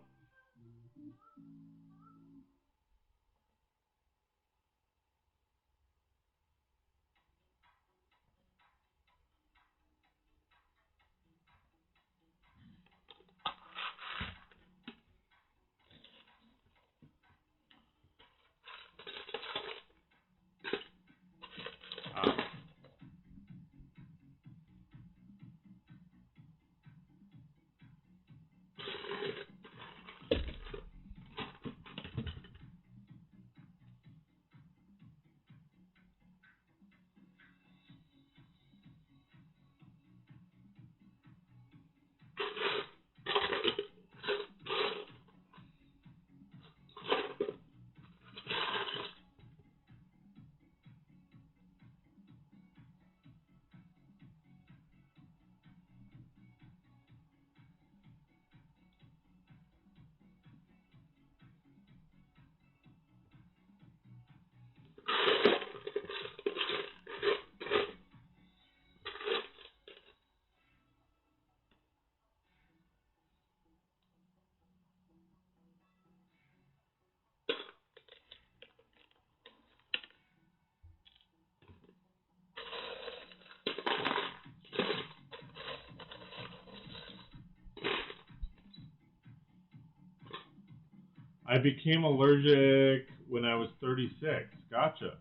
I became allergic when I was 36. Gotcha.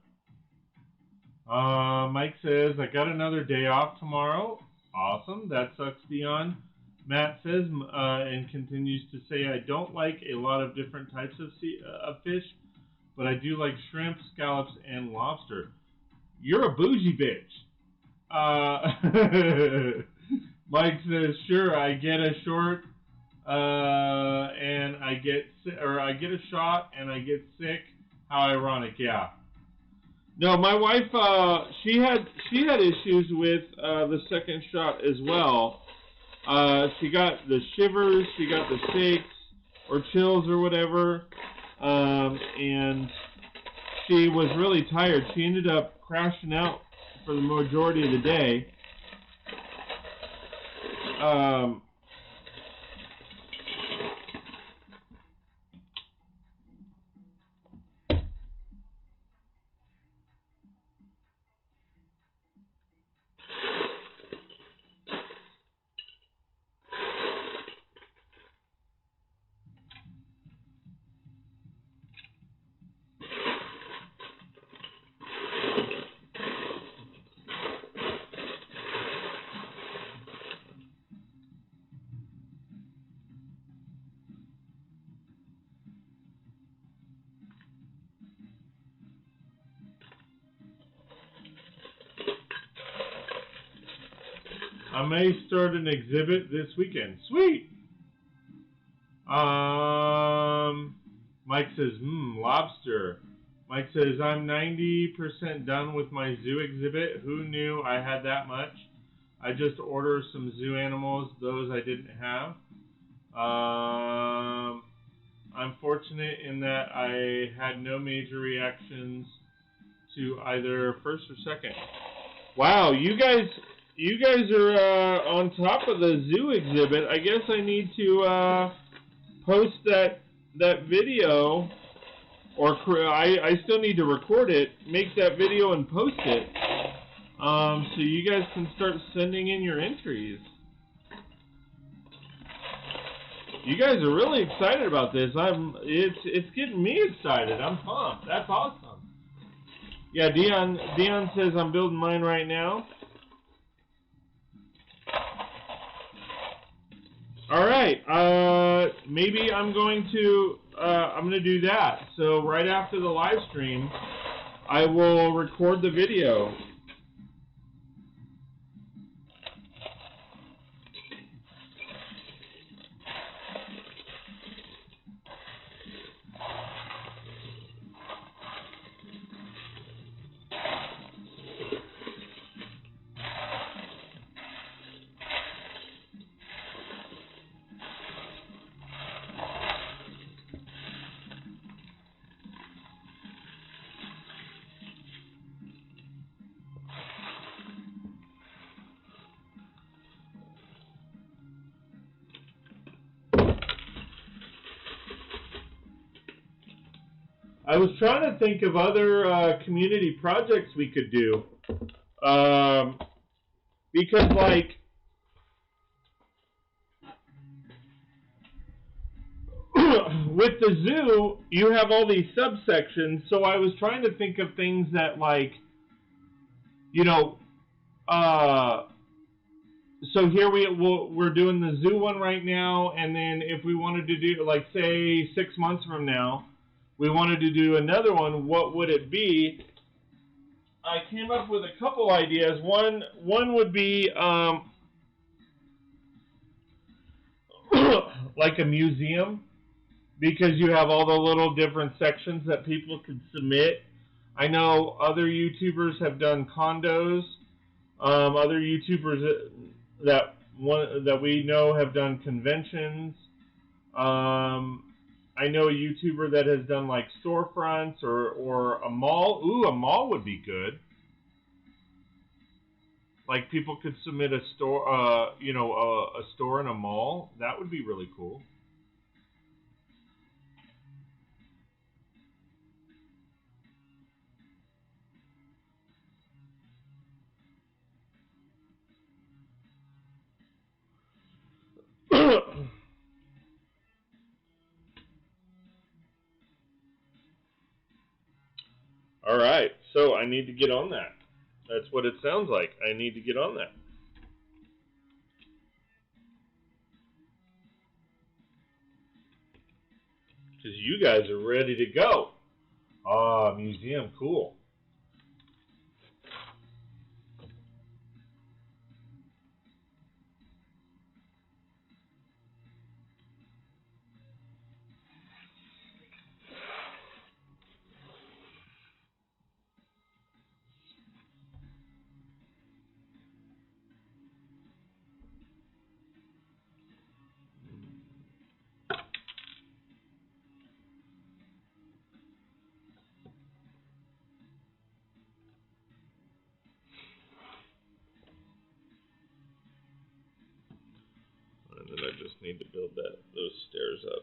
Mike says, I got another day off tomorrow. Awesome. That sucks, Dion. Matt says, and continues to say, I don't like a lot of different types of fish, but I do like shrimp, scallops, and lobster. You're a bougie bitch. Mike says, sure, I get a short, and I get a shot and I get sick. How ironic, yeah. No, my wife, she had issues with the second shot as well. She got the shivers, she got the shakes or chills or whatever, and she was really tired. She ended up crashing out for the majority of the day. I may start an exhibit this weekend. Sweet. Mike says, lobster. Mike says, I'm 90% done with my zoo exhibit. Who knew I had that much? I just ordered some zoo animals, those I didn't have. I'm fortunate in that I had no major reactions to either first or second. Wow, you guys are on top of the zoo exhibit. I guess I need to post that video, or I still need to record it, make that video and post it, so you guys can start sending in your entries. You guys are really excited about this. It's getting me excited. I'm pumped. That's awesome. Yeah, Dion says I'm building mine right now. All right. Maybe I'm going to do that. So right after the live stream, I will record the video. I was trying to think of other community projects we could do, because like with the zoo, you have all these subsections. So I was trying to think of things that, like, you know, so here we're doing the zoo one right now, and then if we wanted to do, like, say 6 months from now, we wanted to do another one, what would it be? I came up with a couple ideas. One would be like a museum, because you have all the little different sections that people could submit. I know other YouTubers have done condos. Other YouTubers that we know have done conventions. I know a YouTuber that has done like storefronts or a mall. Ooh, a mall would be good. Like people could submit a store, a store in a mall. That would be really cool. All right, so I need to get on that. That's what it sounds like. I need to get on that. Because you guys are ready to go. Ah, museum, cool. And then I just need to build those stairs up.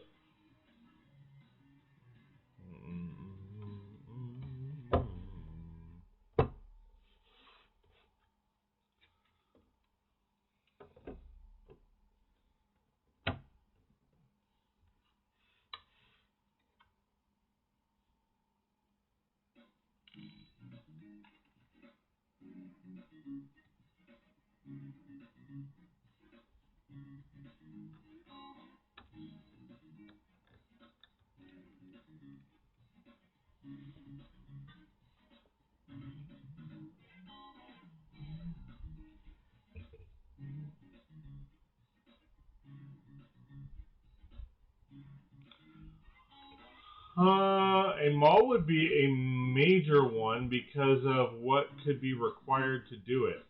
A mall would be a major one because of what could be required to do it.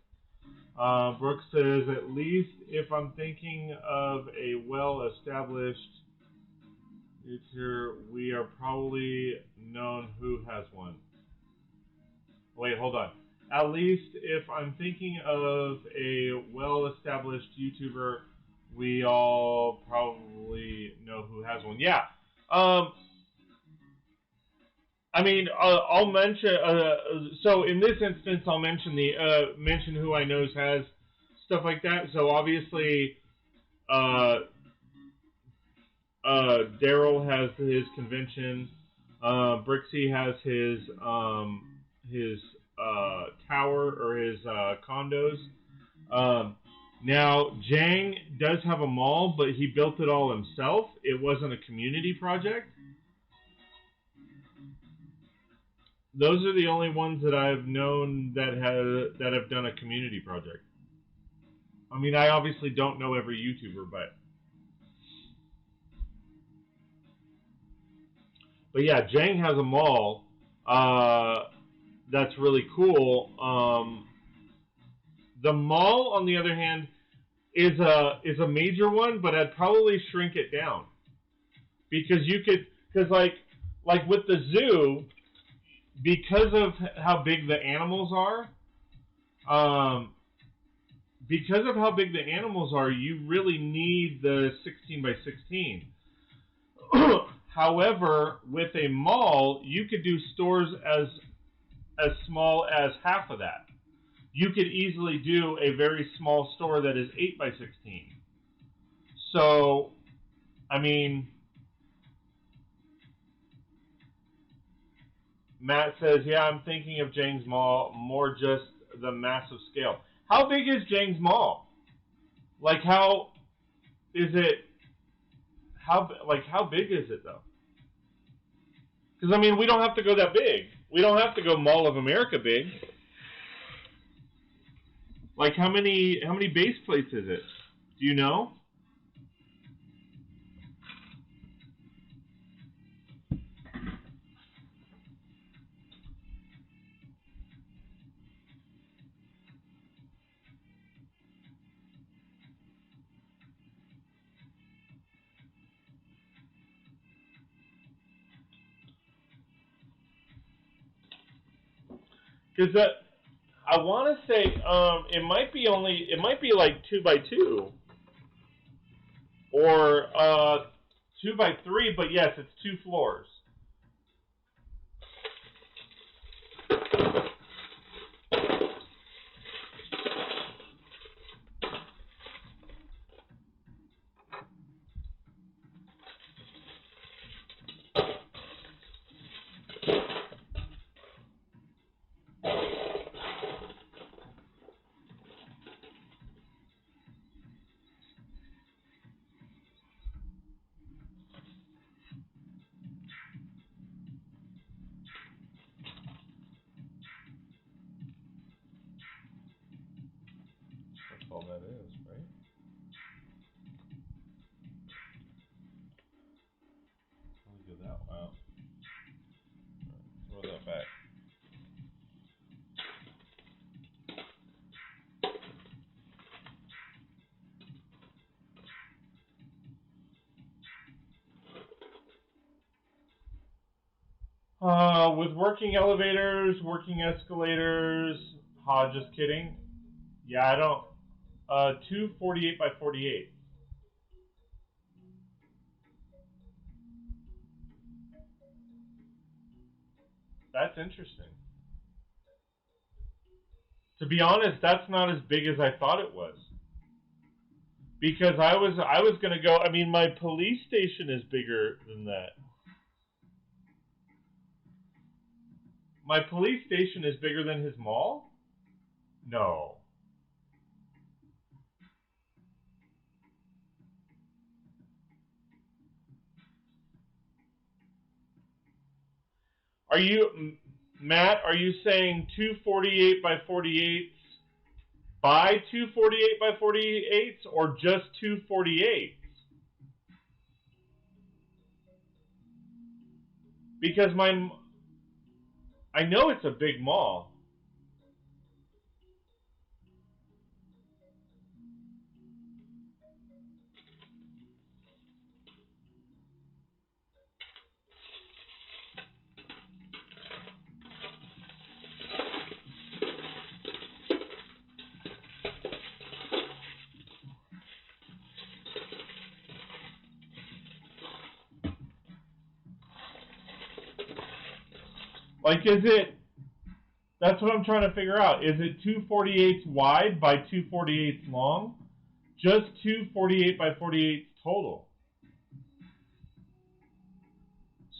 Brooks says, at least if I'm thinking of a well-established future, we are probably known who has one. Wait, hold on. At least if I'm thinking of a well-established YouTuber, we all probably know who has one. Yeah. I mean, I'll mention. So in this instance, I'll mention mention who I know has stuff like that. So obviously, Daryl has his convention. Brixy has his tower or his condos. Now Jang does have a mall, but he built it all himself. It wasn't a community project. Those are the only ones that I've known that have done a community project. I mean, I obviously don't know every YouTuber, but yeah, Jang has a mall. That's really cool. The mall, on the other hand, is a major one, but I'd probably shrink it down because like with the zoo, because of how big the animals are, you really need the 16 by 16. However, with a mall, you could do stores as small as half of that. You could easily do a very small store that is 8 by 16. So, I mean, Matt says, yeah, I'm thinking of Jang's Mall, more just the massive scale. How big is Jang's Mall? Like, how is it? How big is it though? Because I mean, we don't have to go that big. We don't have to go Mall of America big. Like, how many base plates is it? Do you know? Because I want to say it might be like 2 by 2 or 2 by 3, but yes, it's 2 floors. That's all that is, right? Look at that! Wow. Throw that back. With working elevators, working escalators. Just kidding. Yeah, I don't. 2 48 by 48. That's interesting. To be honest, that's not as big as I thought it was. Because I was gonna go. I mean, my police station is bigger than that. My police station is bigger than his mall? No. Are you, Matt, are you saying 2 48 by 48s by 2 48 by 48s or just 2 48s? Because I know it's a big mall. Like, that's what I'm trying to figure out. Is it 248 wide by 248 long? Just 248 by 48 total.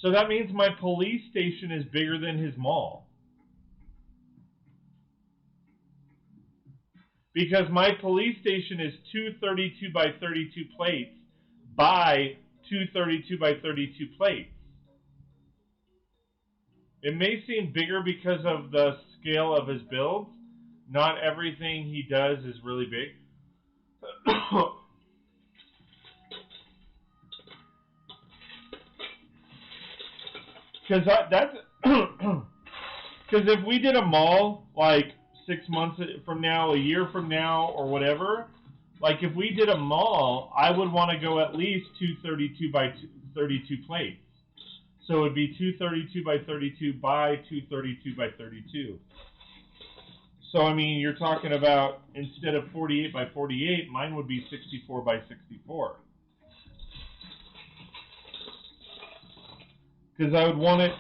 So that means my police station is bigger than his mall. Because my police station is 232 by 32 plates by 232 by 32 plates. It may seem bigger because of the scale of his builds. Not everything he does is really big. Because that's because if we did a mall like 6 months from now, a year from now, or whatever, like if we did a mall, I would want to go at least 232 by 32 plates. So it would be 232 by 32 by 232 by 32. So, I mean, you're talking about, instead of 48 by 48, mine would be 64 by 64. Because I would want it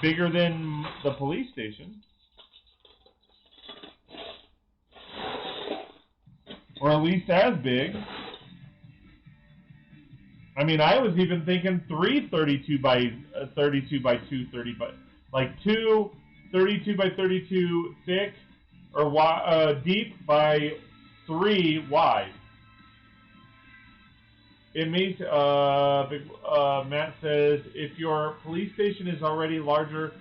bigger than the police station. Or at least as big. I mean, I was even thinking 332 by 32 by 230, but like 232 by 32 thick or deep by 3 wide. It makes Matt says, if your police station is already larger,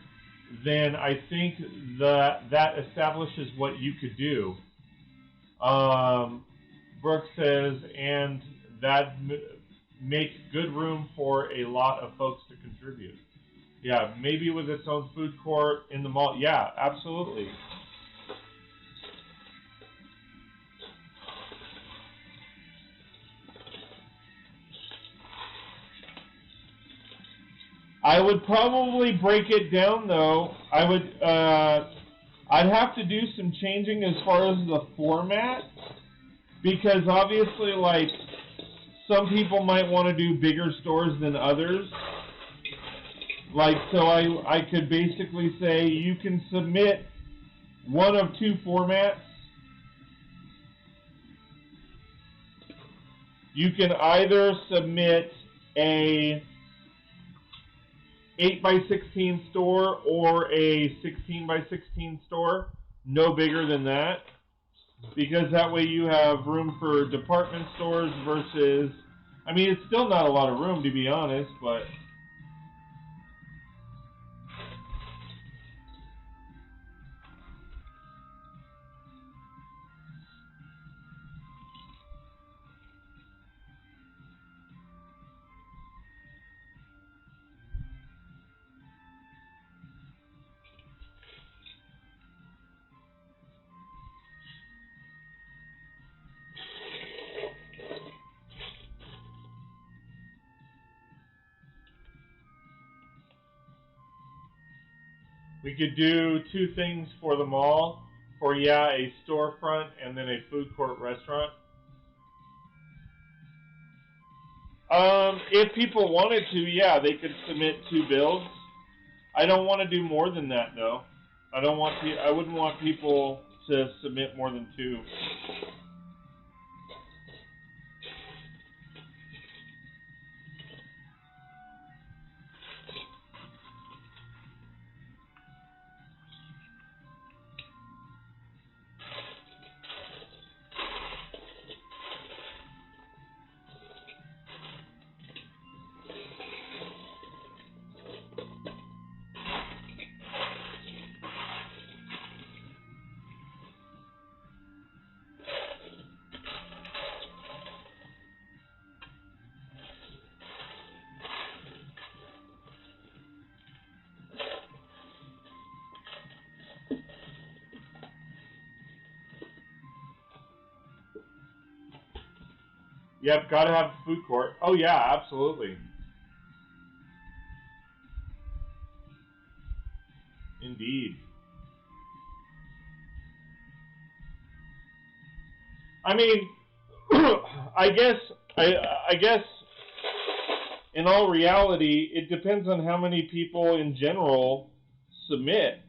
then I think that establishes what you could do. Brooks says, and that make good room for a lot of folks to contribute. Yeah, maybe with its own food court in the mall. Yeah, absolutely. I would probably break it down, though. I'd have to do some changing as far as the format, because obviously, like, some people might want to do bigger stores than others. Like, so I could basically say you can submit one of two formats. You can either submit a 8 by 16 store or a 16 by 16 store, no bigger than that, because that way you have room for department stores versus, I mean, it's still not a lot of room, to be honest, but we could do two things for the mall, for, yeah, a storefront and then a food court restaurant. If people wanted to, yeah, they could submit two builds. I don't want to do more than that, though. I wouldn't want people to submit more than two. Yep, got to have a food court. Oh, yeah, absolutely. Indeed. I mean, I guess in all reality, it depends on how many people in general submit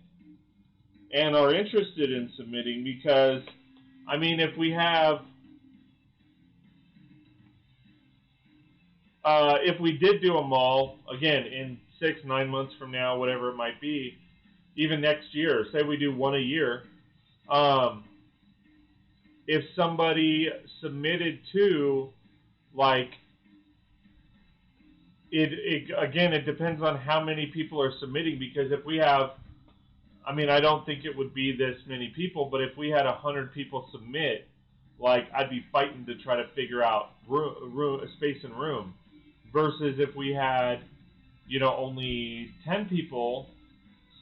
and are interested in submitting, because, I mean, if we have, if we did do a mall, again, in 6-9 months from now, whatever it might be, even next year, say we do one a year, if somebody submitted to, like, again, it depends on how many people are submitting, because if we have, I mean, I don't think it would be this many people, but if we had 100 people submit, like, I'd be fighting to try to figure out space and room, versus if we had, you know, only 10 people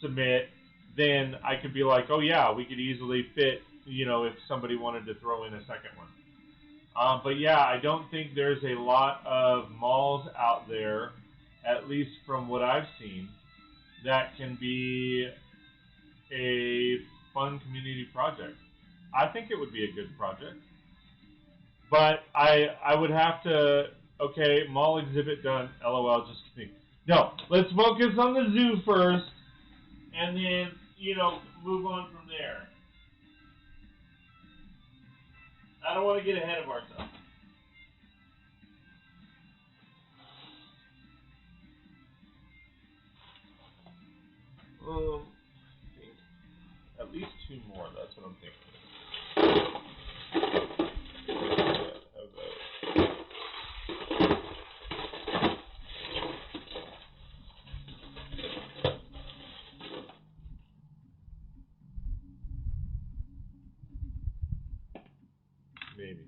submit, then I could be like, oh yeah, we could easily fit, you know, if somebody wanted to throw in a second one. But yeah, I don't think there's a lot of malls out there, at least from what I've seen, that can be a fun community project. I think it would be a good project. But I would have to, okay, mall exhibit done, LOL, just kidding. No, let's focus on the zoo first, and then, you know, move on from there. I don't want to get ahead of ourselves. I think at least 2 more, that's what I'm thinking. Maybe.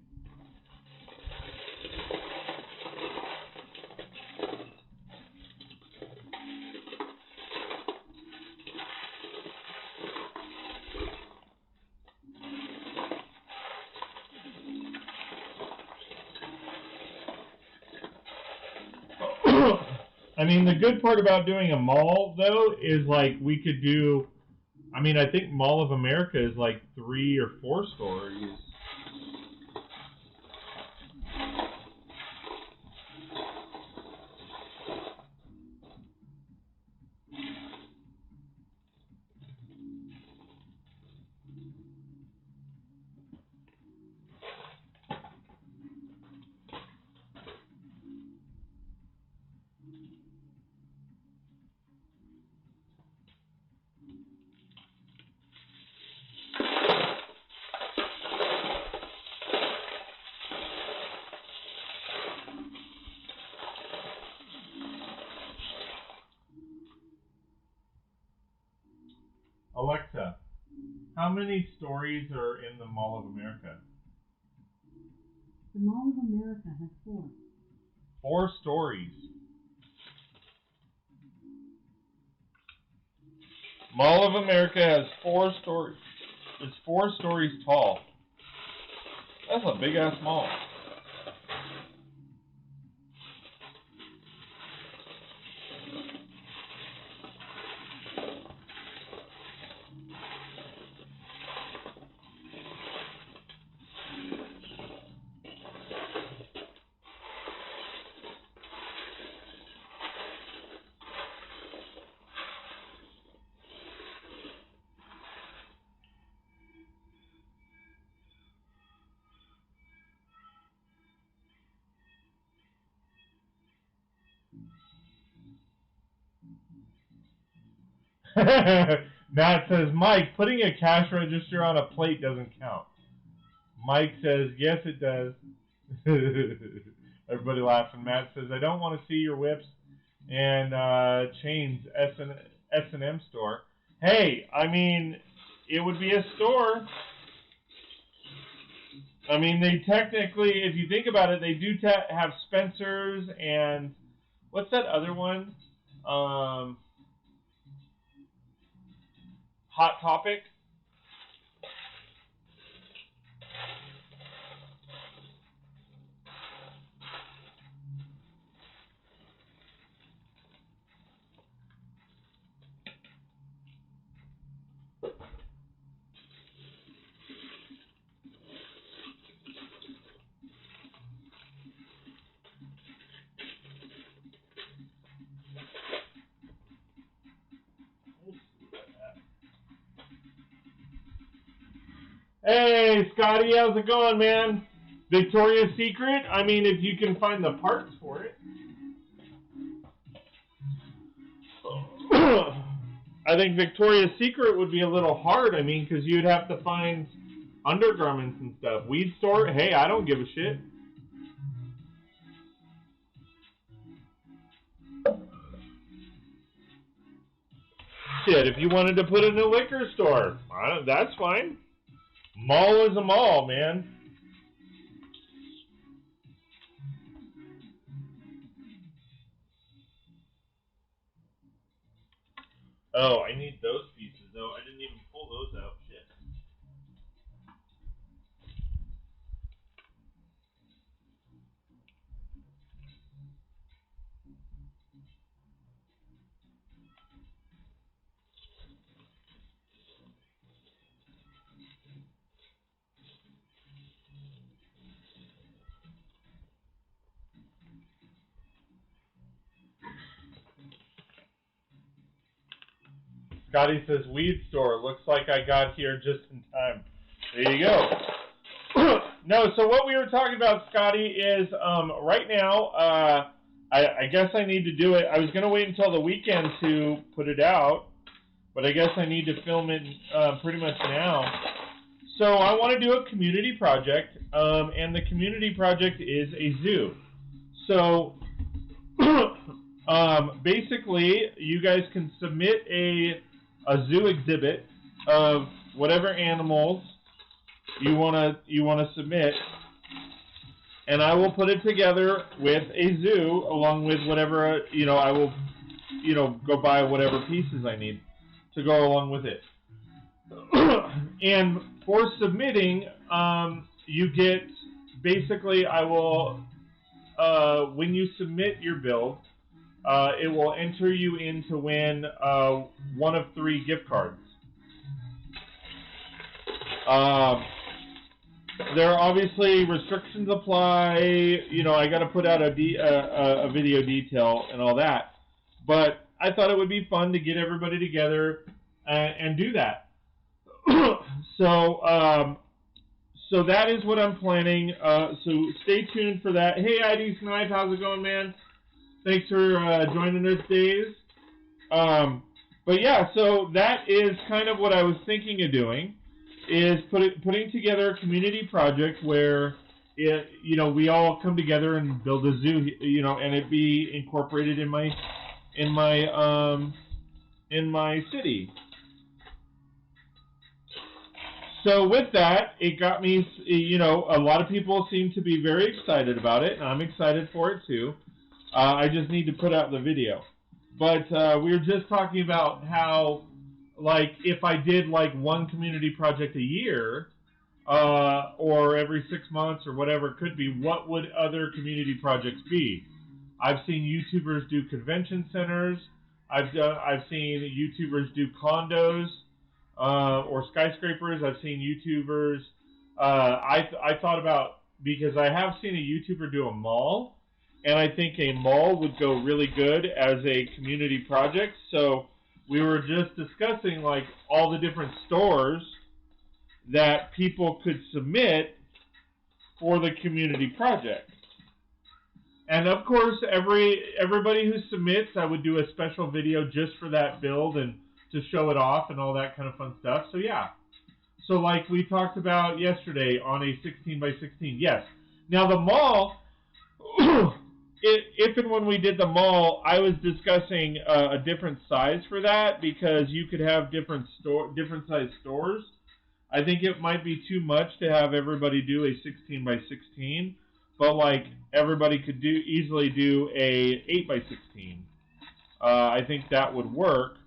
I mean, the good part about doing a mall, though, is, like, we could do, I mean, I think Mall of America is, like, 3 or 4 stories. Alexa, how many stories are in the Mall of America? The Mall of America has 4. 4 stories. Mall of America has 4 stories. It's 4 stories tall. That's a big ass mall. Matt says, Mike, putting a cash register on a plate doesn't count. Mike says, yes, it does. Everybody laughs, and Matt says, I don't want to see your whips and chains S&M store. Hey, I mean, it would be a store. I mean, they technically, if you think about it, they do have Spencer's and what's that other one? Hot Topic. Hey, Scotty, how's it going, man? Victoria's Secret? I mean, if you can find the parts for it. I think Victoria's Secret would be a little hard, I mean, because you'd have to find undergarments and stuff. Weed store? Hey, I don't give a shit. Shit, if you wanted to put it in a liquor store, that's fine. Mall is a mall, man. Oh, I need those pieces, though. I didn't even pull those out. Shit. Scotty says, weed store. Looks like I got here just in time. There you go. No, so what we were talking about, Scotty, is right now, I guess I need to do it. I was going to wait until the weekend to put it out, but I guess I need to film it pretty much now. So I want to do a community project, and the community project is a zoo. So basically, you guys can submit a zoo exhibit of whatever animals you wanna submit, and I will put it together with a zoo along with whatever I will go buy whatever pieces I need to go along with it. And for submitting, you get basically I will when you submit your build. It will enter you in to win one of 3 gift cards. There are obviously restrictions apply. I got to put out a video detail and all that. But I thought it would be fun to get everybody together and do that. So that is what I'm planning. So stay tuned for that. Hey, ID's Knife, how's it going, man? Thanks for joining us, Dave. But yeah, so that is kind of what I was thinking of doing, is putting together a community project where we all come together and build a zoo, and it be incorporated in my city. So with that, it got me, a lot of people seem to be very excited about it, and I'm excited for it too. I just need to put out the video. But we were just talking about how, like, if I did, like, one community project a year, or every 6 months or whatever it could be, what would other community projects be? I've seen YouTubers do convention centers. I've seen YouTubers do condos or skyscrapers. I've seen YouTubers. I thought about, because I have seen a YouTuber do a mall, and I think a mall would go really good as a community project. So we were just discussing, like, all the different stores that people could submit for the community project. And of course, everybody who submits, I would do a special video just for that build and to show it off and all that kind of fun stuff. So yeah. So like we talked about yesterday on a 16 by 16. Yes. Now the mall, if and when we did the mall, I was discussing a different size for that, because you could have different size stores. I think it might be too much to have everybody do a 16 by 16, but like everybody could easily do a 8 by 16. I think that would work.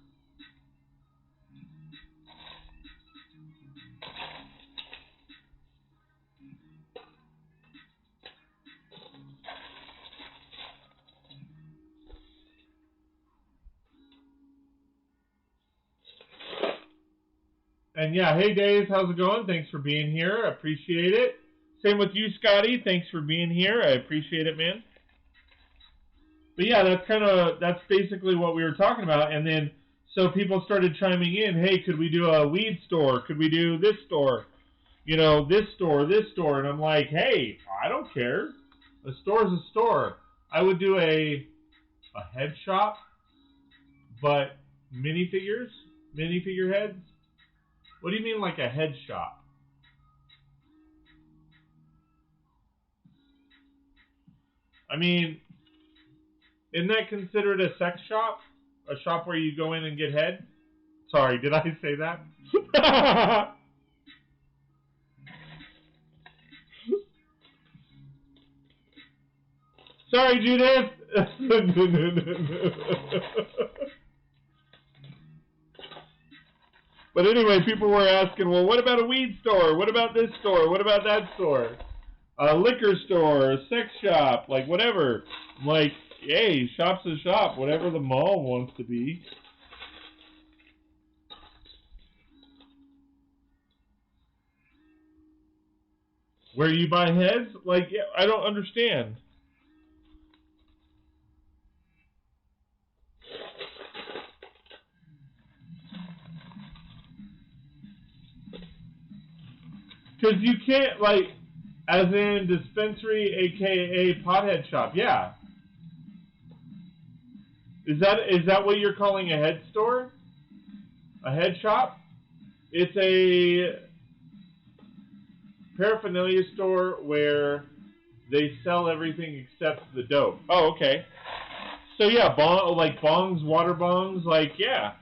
And yeah, hey Dave, how's it going? Thanks for being here. I appreciate it. Same with you, Scotty. Thanks for being here. I appreciate it, man. But yeah, that's basically what we were talking about. And then so people started chiming in, hey, could we do a weed store? Could we do this store? you know, this store, and I'm like, hey, I don't care. A store's a store. I would do a head shop, but minifigures, minifigure heads. What do you mean, like a head shop? I mean, isn't that considered a sex shop? A shop where you go in and get head? Sorry, did I say that? Sorry, Judith. But anyway, people were asking, well, what about a weed store? What about this store? What about that store? A liquor store, a sex shop, like whatever. I'm like, hey, shop's a shop, whatever the mall wants to be. Where you buy heads? Like, I don't understand. Because you can't, like, as in dispensary, aka pothead shop, yeah. Is that what you're calling a head store? A head shop? It's a paraphernalia store where they sell everything except the dope. Oh, okay. So yeah, like bongs, water bongs, like, yeah.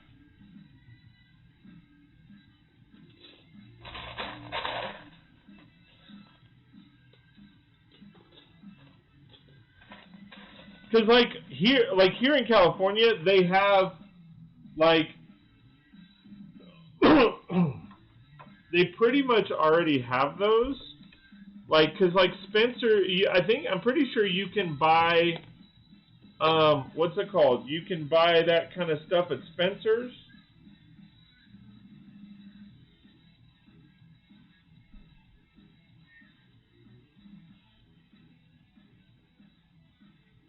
Because like here in California, they have like they pretty much already have those. Like, cause like Spencer, I'm pretty sure you can buy what's it called? You can buy that kind of stuff at Spencer's.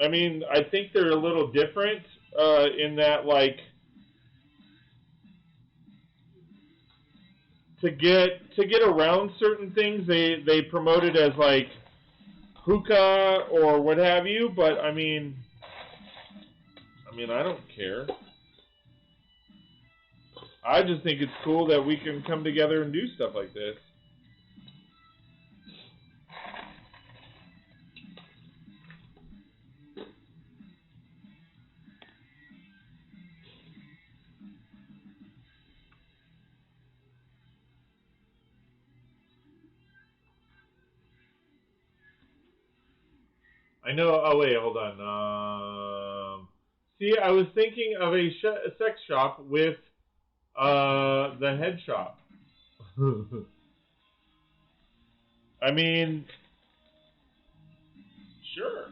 I mean, I think they're a little different in that, like, to get around certain things, they promote it as like hookah or what have you. But I mean, I don't care. I just think it's cool that we can come together and do stuff like this. I know. Oh wait, hold on. See, I was thinking of a sex shop with the head shop. I mean, sure.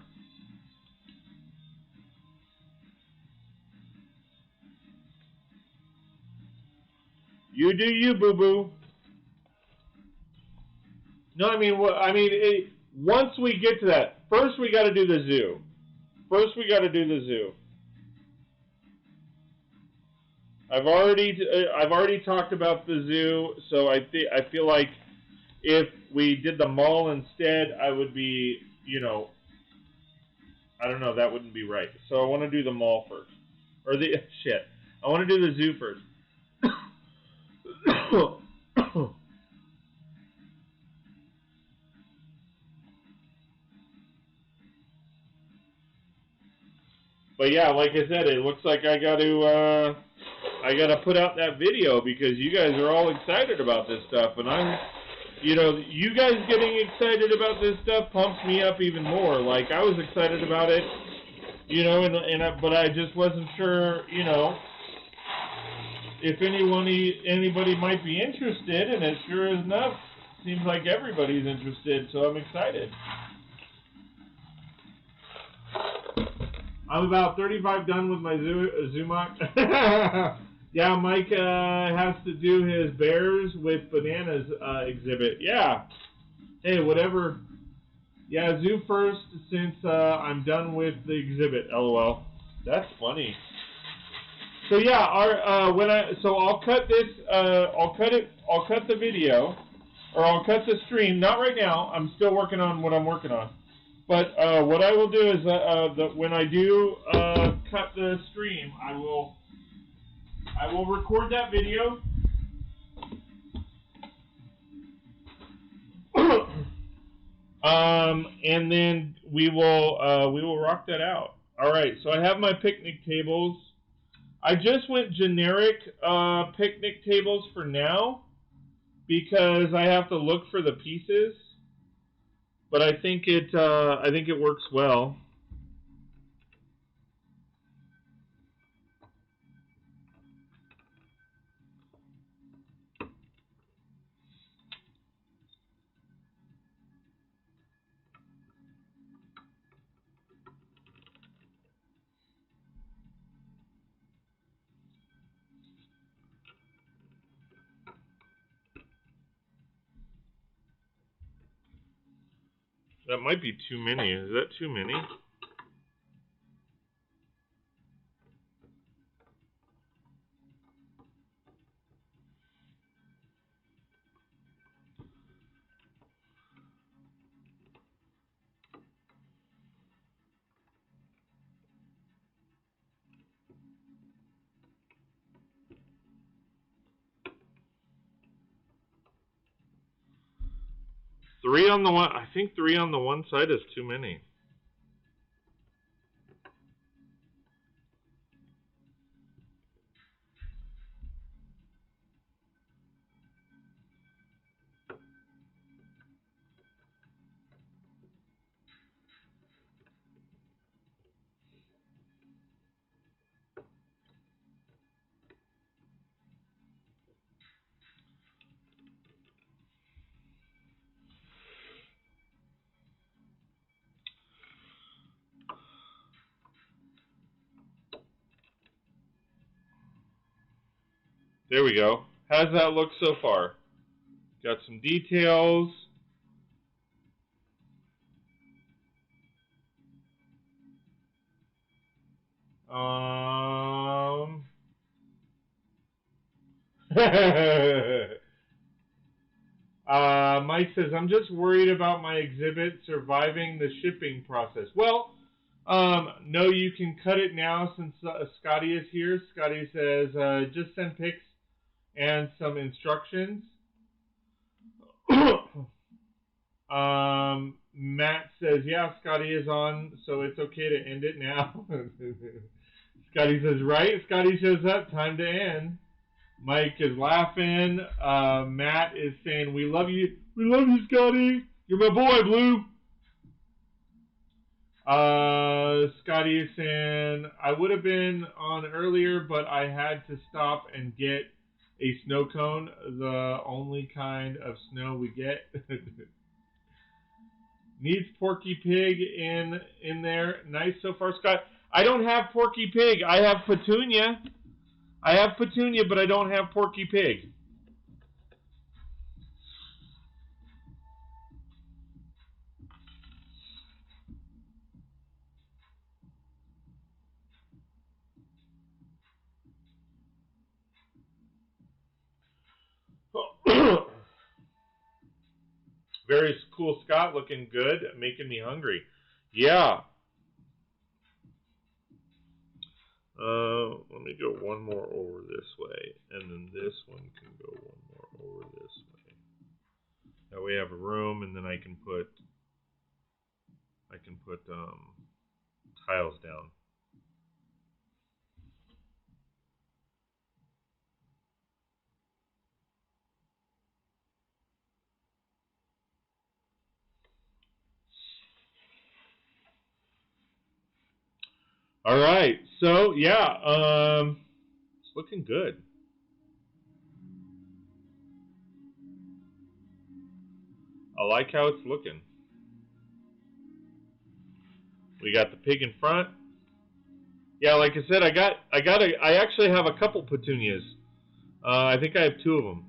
You do you, boo boo. No, I mean, once we get to that, first we got to do the zoo. I've already talked about the zoo, so I feel like if we did the mall instead, I would be, I don't know, that wouldn't be right. So I want to do the mall first, or I want to do the zoo first. But yeah, like I said, it looks like I got to put out that video because you guys are all excited about this stuff, and I'm, you guys getting excited about this stuff pumps me up even more. Like, I was excited about it, but I just wasn't sure, if anybody might be interested, and it sure enough seems like everybody's interested, so I'm excited. I'm about 35 done with my Zumach. Yeah, Mike has to do his bears with bananas exhibit. Yeah. Hey, whatever. Yeah, zoo first since I'm done with the exhibit. LOL. That's funny. So yeah, I'll cut this. I'll cut the video, or I'll cut the stream. Not right now. I'm still working on what I'm working on. But what I will do is when I do cut the stream, I will record that video. And then we will rock that out. All right. So I have my picnic tables. I just went generic picnic tables for now because I have to look for the pieces. But I think it works well. That might be too many. Is that too many? Three on the one. I think 3 on the one side is too many. There we go. How's that look so far? Got some details. Mike says, I'm just worried about my exhibit surviving the shipping process. Well, no, you can cut it now since Scotty is here. Scotty says, just send pics and some instructions. Matt says, yeah, Scotty is on, so it's okay to end it now. Scotty says, right? Scotty shows up, time to end. Mike is laughing. Matt is saying, we love you. We love you, Scotty. You're my boy, Blue. Scotty is saying, I would have been on earlier, but I had to stop and get a snow cone, the only kind of snow we get. Needs Porky Pig in there. Nice so far, Scott. I don't have Porky Pig. I have Petunia. I have Petunia, but I don't have Porky Pig. Very cool, Scott. Looking good. Making me hungry. Yeah. Let me go one more over this way, and then this one can go one more over this way. That way I have a room, and then I can put tiles down. All right, so yeah, it's looking good. I like how it's looking. We got the pig in front. Yeah, like I said, I actually have a couple petunias. I think I have 2 of them.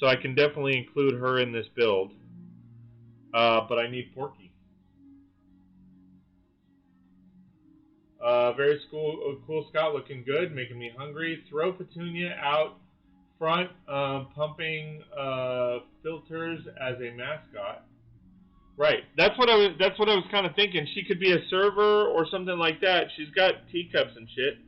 So I can definitely include her in this build. But I need Porky. Very cool, Scott, looking good, making me hungry. Throw Petunia out front, pumping as a mascot. Right. That's what I was kind of thinking. She could be a server or something like that. She's got teacups and shit.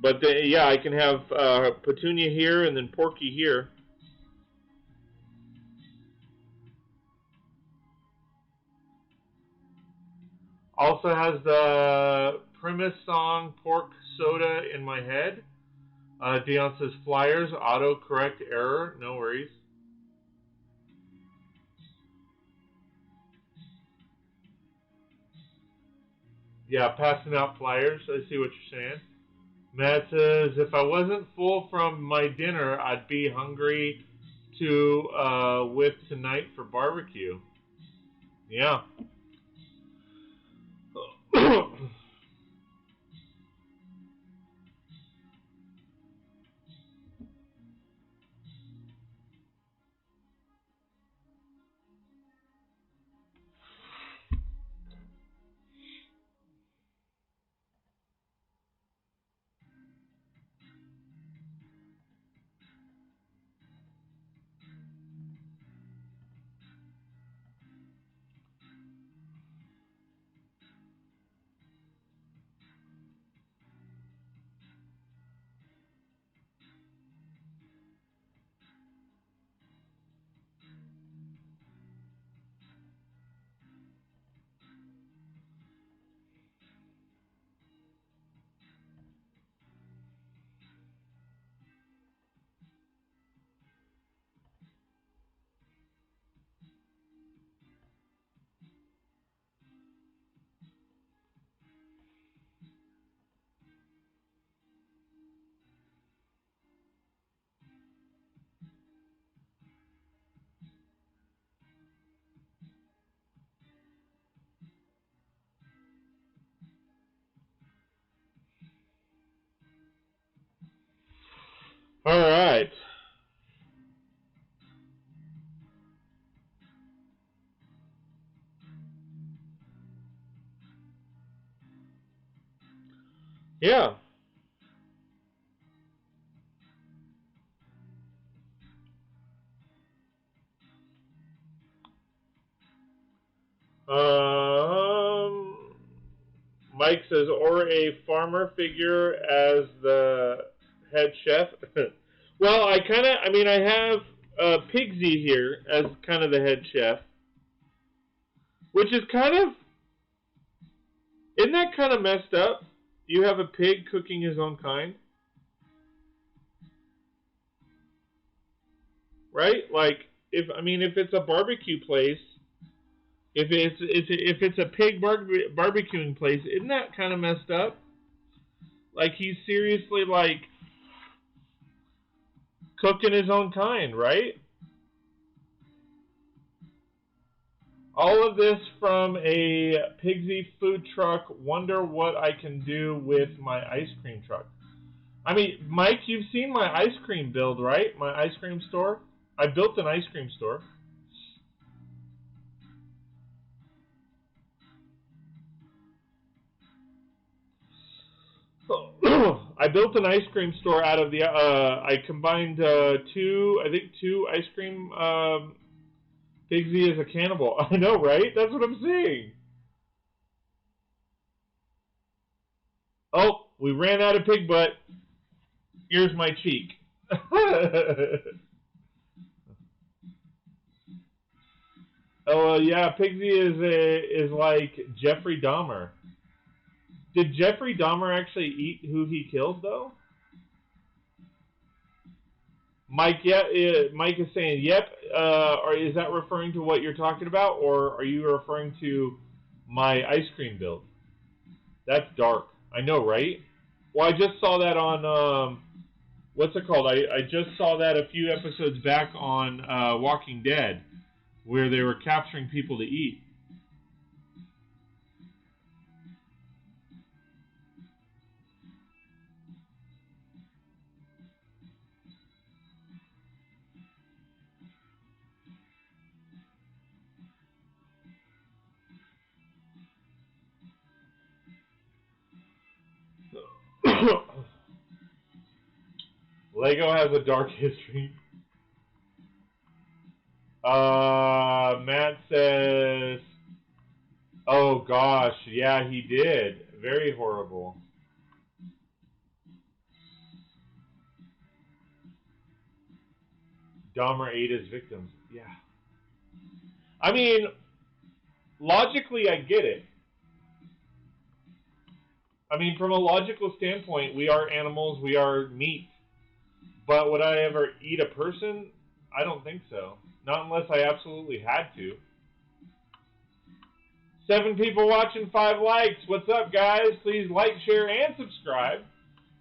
But yeah, I can have Petunia here and then Porky here. Also has the premise song Pork Soda in my head. Dion says flyers, auto-correct error, no worries. Yeah, passing out flyers, I see what you're saying. Matt says, if I wasn't full from my dinner, I'd be hungry to with tonight for barbecue. Yeah. All right. Yeah. Mike says, or a farmer figure as the head chef. Well, I have Pigsy here as kind of the head chef, which is isn't that kind of messed up? You have a pig cooking his own kind, right? Like, if it's a barbecue place, if it's a pig barbecuing place, isn't that kind of messed up? Like, he's seriously like cooking his own kind, right? All of this from a Pigsy food truck. Wonder what I can do with my ice cream truck. I mean, Mike, you've seen my ice cream build, right? My ice cream store. I built an ice cream store. I built an ice cream store out of the. I combined two ice cream. Pigsy is a cannibal. I know, right? That's what I'm saying. Oh, we ran out of pig butt. Here's my cheek. Oh yeah, Pigsy is like Jeffrey Dahmer. Did Jeffrey Dahmer actually eat who he killed though? Mike, yeah, Mike is saying, "Yep." Or is that referring to what you're talking about, or are you referring to my ice cream build? That's dark. I know, right? Well, I just saw that on what's it called? I just saw that a few episodes back on Walking Dead, where they were capturing people to eat. Lego has a dark history. Matt says, oh gosh, yeah, he did. Very horrible. Dahmer ate his victims. Yeah. I mean, logically, I get it. I mean, from a logical standpoint, we are animals, we are meat. But would I ever eat a person? I don't think so. Not unless I absolutely had to. 7 people watching, 5 likes. What's up, guys? Please like, share, and subscribe.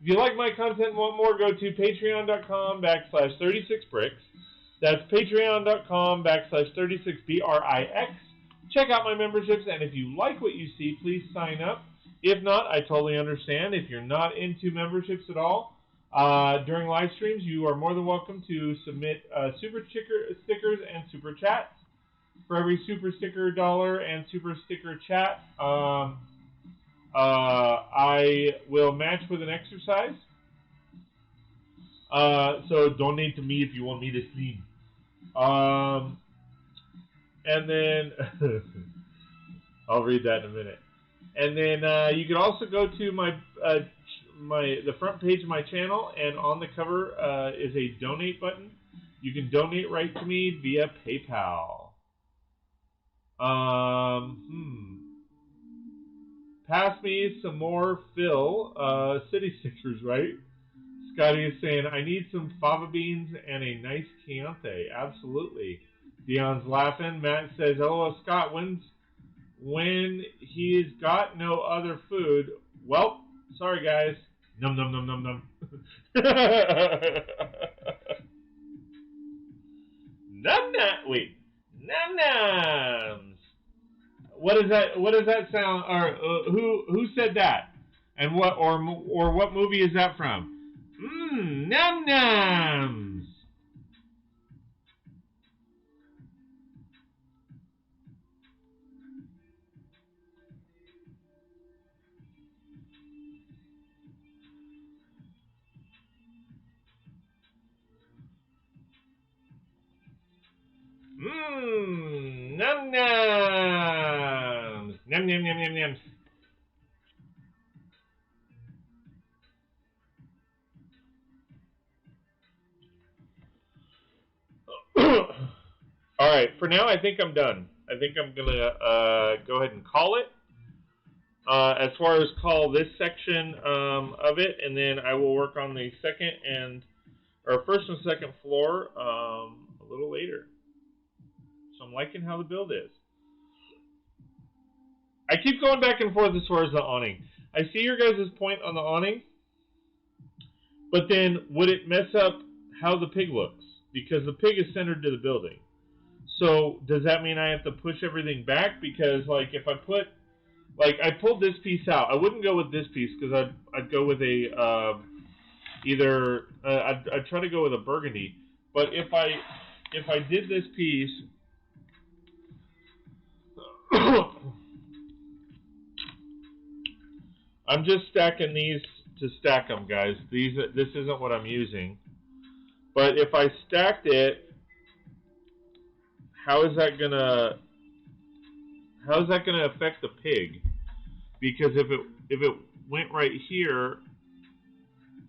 If you like my content and want more, go to patreon.com/36brix. That's patreon.com/36brix. Check out my memberships, and if you like what you see, please sign up. If not, I totally understand. If you're not into memberships at all, during live streams, you are more than welcome to submit super stickers and super chats. For every super sticker dollar and super sticker chat, I will match with an exercise. So donate to me if you want me to slim. And then I'll read that in a minute. And then you can also go to the front page of my channel, and on the cover is a donate button. You can donate right to me via PayPal. Pass me some more Phil city stickers, right? Scotty is saying, I need some fava beans and a nice Chianti. Absolutely. Dion's laughing. Matt says, oh, Scott, when he's got no other food, well, sorry, guys. Num, num, num, num, num. Num, num. Wait. Num, nums. What does that sound? Or who said that? And what or what movie is that from? Num nums. Num nums. Num num num num nums. All right, for now, I think I'm done. I think I'm going to go ahead and call it. As far as call this section of it, and then I will work on the first and second floor a little later. So I'm liking how the build is. I keep going back and forth as far as the awning. I see your guys' point on the awning, but then would it mess up how the pig looks? Because the pig is centered to the building. So does that mean I have to push everything back? Because like if I put, like I pulled this piece out, I wouldn't go with this piece because I'd go with a I'd try to go with a burgundy. But if I did this piece, I'm just stacking these to stack them, guys. This isn't what I'm using. But if I stacked it, how is that gonna affect the pig? Because if it went right here,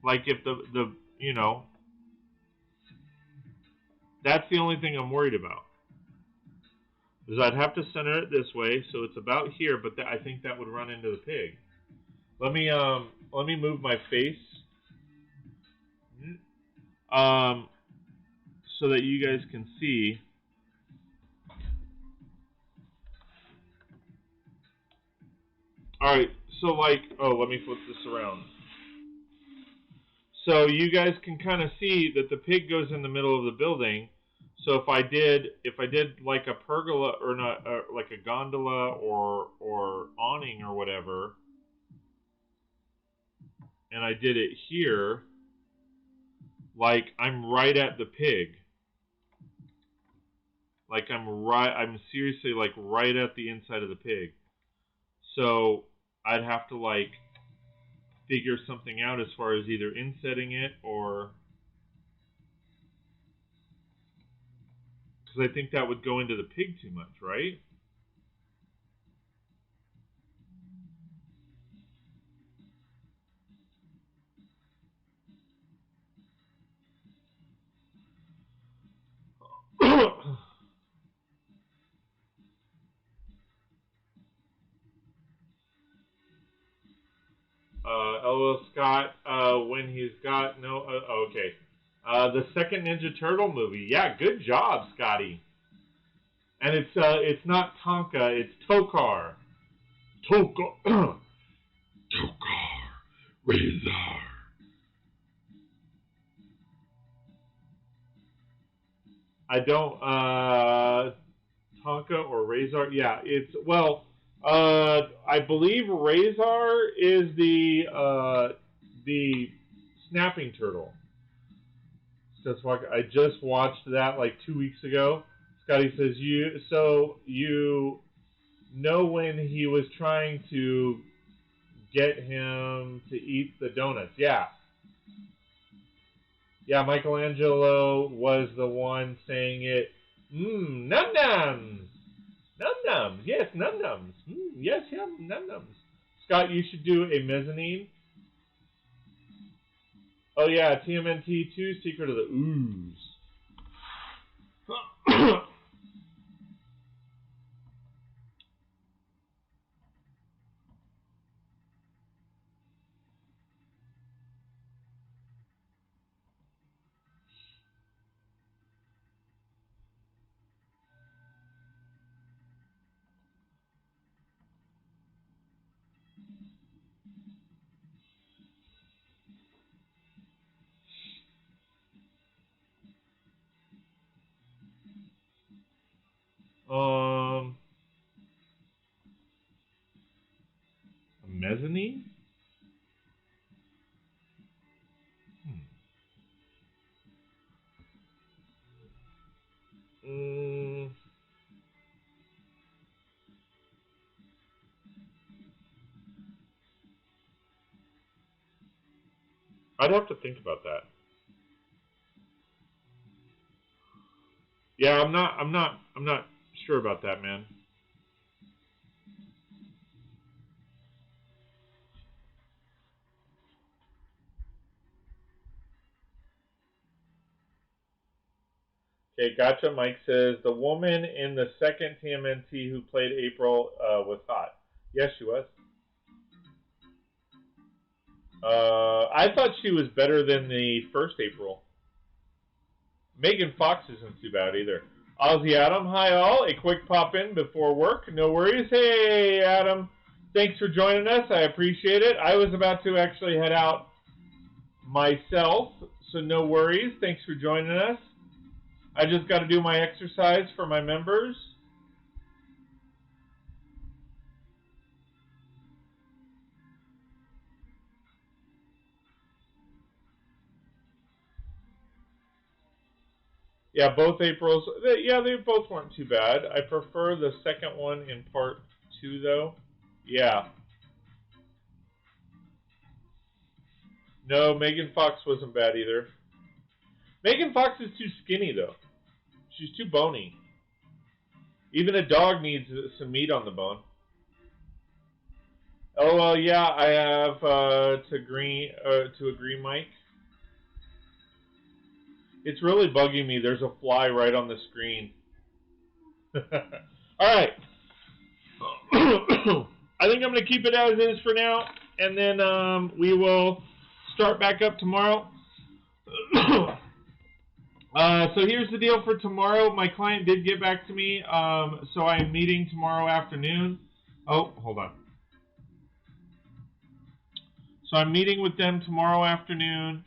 like if the you know, that's the only thing I'm worried about. Is I'd have to center it this way, so it's about here, but I think that would run into the pig. Let me move my face, so that you guys can see. All right, so like, let me flip this around. So you guys can kind of see that the pig goes in the middle of the building. So if I did like a pergola or not, like a gondola or awning or whatever, and I did it here, like I'm right at the pig. Like I'm seriously like right at the inside of the pig. So I'd have to like figure something out as far as either insetting it or... Because I think that would go into the pig too much, right? LL Scott, when he's got no... okay. The second Ninja Turtle movie. Yeah, good job, Scotty. And it's not Tonka, it's Tokar. Tokar. Razor. I don't... Tonka or Razor? Yeah, it's... Well... I believe Razor is the snapping turtle. That's why I just watched that like 2 weeks ago. Scotty says you know when he was trying to get him to eat the donuts. Yeah. Yeah, Michelangelo was the one saying it. Num-nums. Num-nums, yes, num-nums. Yes, num-nums. Scott, you should do a mezzanine. Oh yeah, TMNT 2, Secret of the Ooze. A mezzanine? I'd have to think about that. Yeah, I'm not sure about that, man. Okay, gotcha. Mike says the woman in the second TMNT who played April was hot. Yes, she was. I thought she was better than the first April. Megan Fox isn't too bad either. Aussie Adam, hi all. A quick pop in before work. No worries. Hey, Adam. Thanks for joining us. I appreciate it. I was about to actually head out myself, so no worries. Thanks for joining us. I just got to do my exercise for my members. Yeah, both Aprils. Yeah, they both weren't too bad. I prefer the second one in part 2, though. Yeah. No, Megan Fox wasn't bad either. Megan Fox is too skinny, though. She's too bony. Even a dog needs some meat on the bone. Oh, well, yeah, I have to agree, Mike. It's really bugging me. There's a fly right on the screen. All right. I think I'm going to keep it as is for now, and then we will start back up tomorrow. So here's the deal for tomorrow. My client did get back to me, so I'm meeting tomorrow afternoon. Oh, hold on. So I'm meeting with them tomorrow afternoon,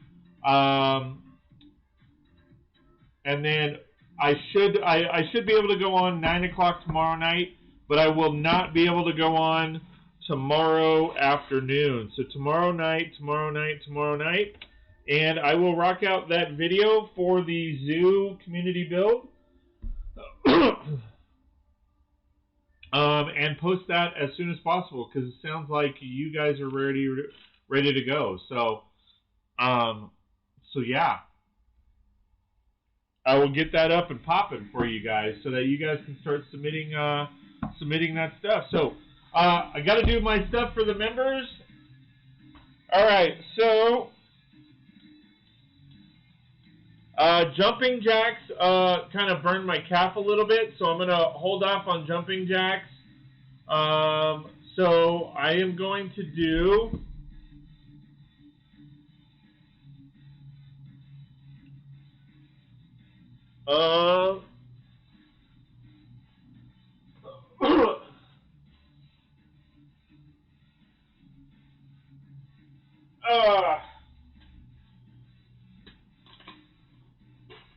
and then I should be able to go on 9 o'clock tomorrow night, but I will not be able to go on tomorrow afternoon. So tomorrow night, and I will rock out that video for the zoo community build, and post that as soon as possible, because it sounds like you guys are ready to go. So, yeah, I will get that up and popping for you guys so that you guys can start submitting that stuff. So, I got to do my stuff for the members. All right, so jumping jacks kind of burned my calf a little bit, so I'm going to hold off on jumping jacks. So I am going to do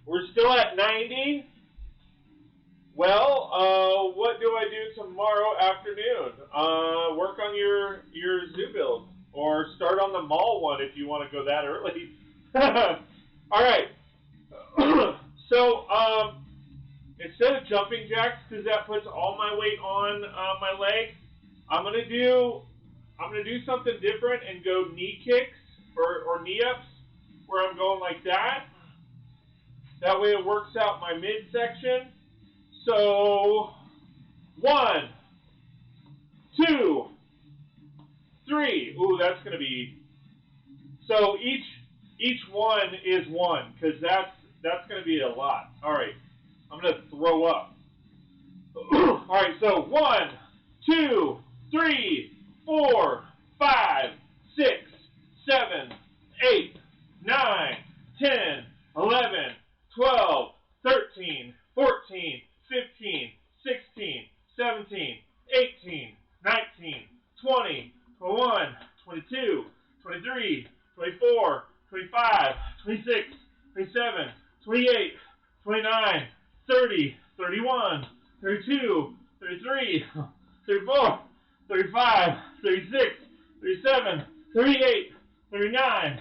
we're still at 90. Well, what do I do tomorrow afternoon? Work on your zoo build, or start on the mall one if you want to go that early. All right. So instead of jumping jacks, because that puts all my weight on my leg, I'm gonna do something different and go knee kicks or knee ups, where I'm going like that. That way it works out my midsection. So 1, 2, 3. Ooh, that's gonna be. So each one is 1, because that's gonna be a lot. All right, I'm gonna throw up. All right, so 1, 2, 3, 4, 5, 6, 7, 8, 9, 10, 11, 12, 13, 14, 15, 16, 17, 18, 19, 20, 21, 22, 23, 24, 25, 26, 27, 28, 29, 30, 31, 32, 33, 34, 35, 36, 37, 38, 39,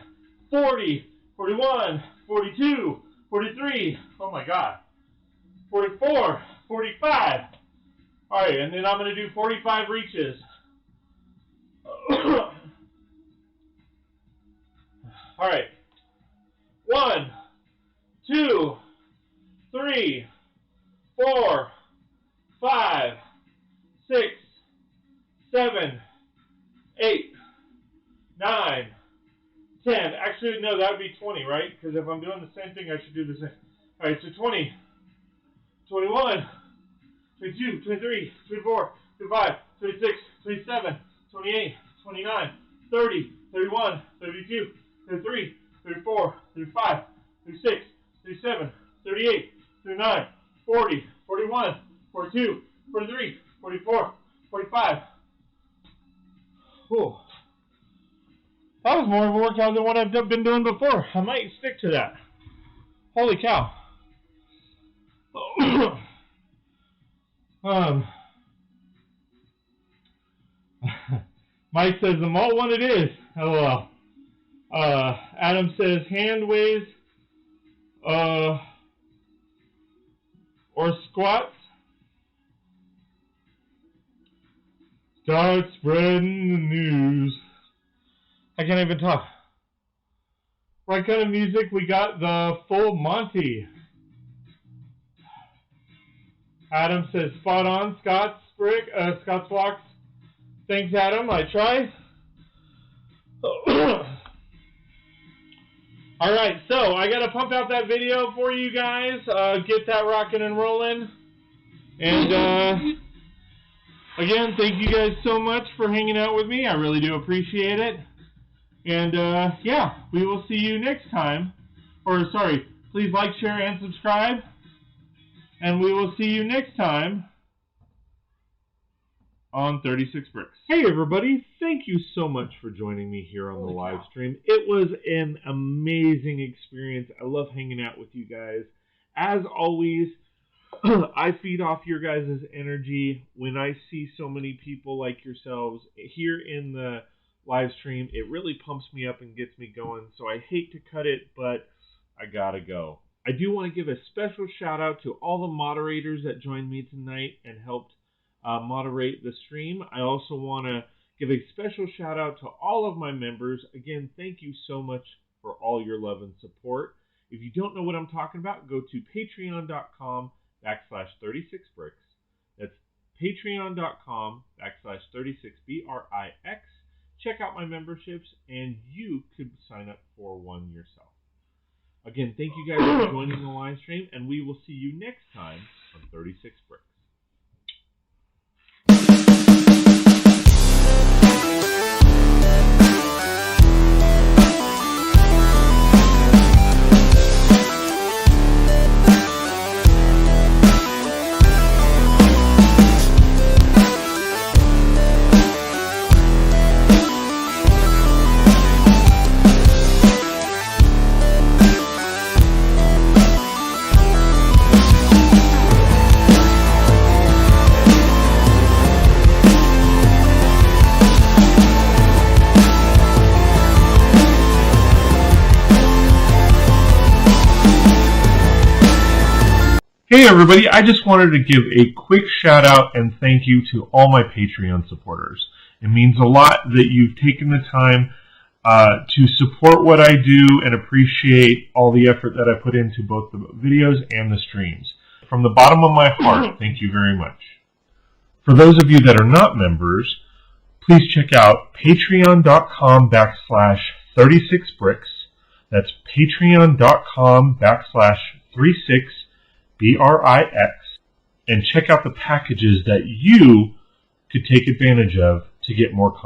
40, 41, 42, 43, oh my God, 44, 45. All right, and then I'm going to do 45 reaches. All right. 1, 2, 3, 4, 5, 6, 7, 8, 9, 10. Actually, no, that would be 20, right? Because if I'm doing the same thing, I should do the same. All right, so 20, 21, 22, 23, 24, 25, 26, 27, 28, 29, 30, 31, 32, 33, 34, 35, 36, 37, 38, 39, 40, 41, 42, 43, 44, 45. Whew. That was more of a workout than what I've been doing before. I might stick to that. Holy cow. Mike says the malt one it is. LOL. Adam says hand weighs or squats. Start spreading the news. I can't even talk. What kind of music? We got the full Monty. Adam says spot on. Scott's walks. Thanks, Adam. I try. All right, so I got to pump out that video for you guys. Get that rocking and rolling. And again, thank you guys so much for hanging out with me. I really do appreciate it. And yeah, we will see you next time. Or sorry, please like, share, and subscribe. And we will see you next time on 36 Brix. Hey everybody, thank you so much for joining me here on the live stream. It was an amazing experience. I love hanging out with you guys. As always, I feed off your guys' energy. When I see so many people like yourselves here in the live stream, it really pumps me up and gets me going. So I hate to cut it, but I gotta go. I do want to give a special shout out to all the moderators that joined me tonight and helped moderate the stream. I also want to Give a special shout out to all of my members. Again, thank you so much for all your love and support. If you don't know what I'm talking about, go to patreon.com/36brix. That's patreon.com/36brix. Check out my memberships, and you could sign up for one yourself. Again, thank you guys for joining the live stream, and we will see you next time on 36 Brix. Hey everybody, I just wanted to give a quick shout out and thank you to all my Patreon supporters. It means a lot that you've taken the time to support what I do and appreciate all the effort that I put into both the videos and the streams. From the bottom of my heart, thank you very much. For those of you that are not members, please check out patreon.com/36brix. That's patreon.com/36brix, and check out the packages that you could take advantage of to get more content.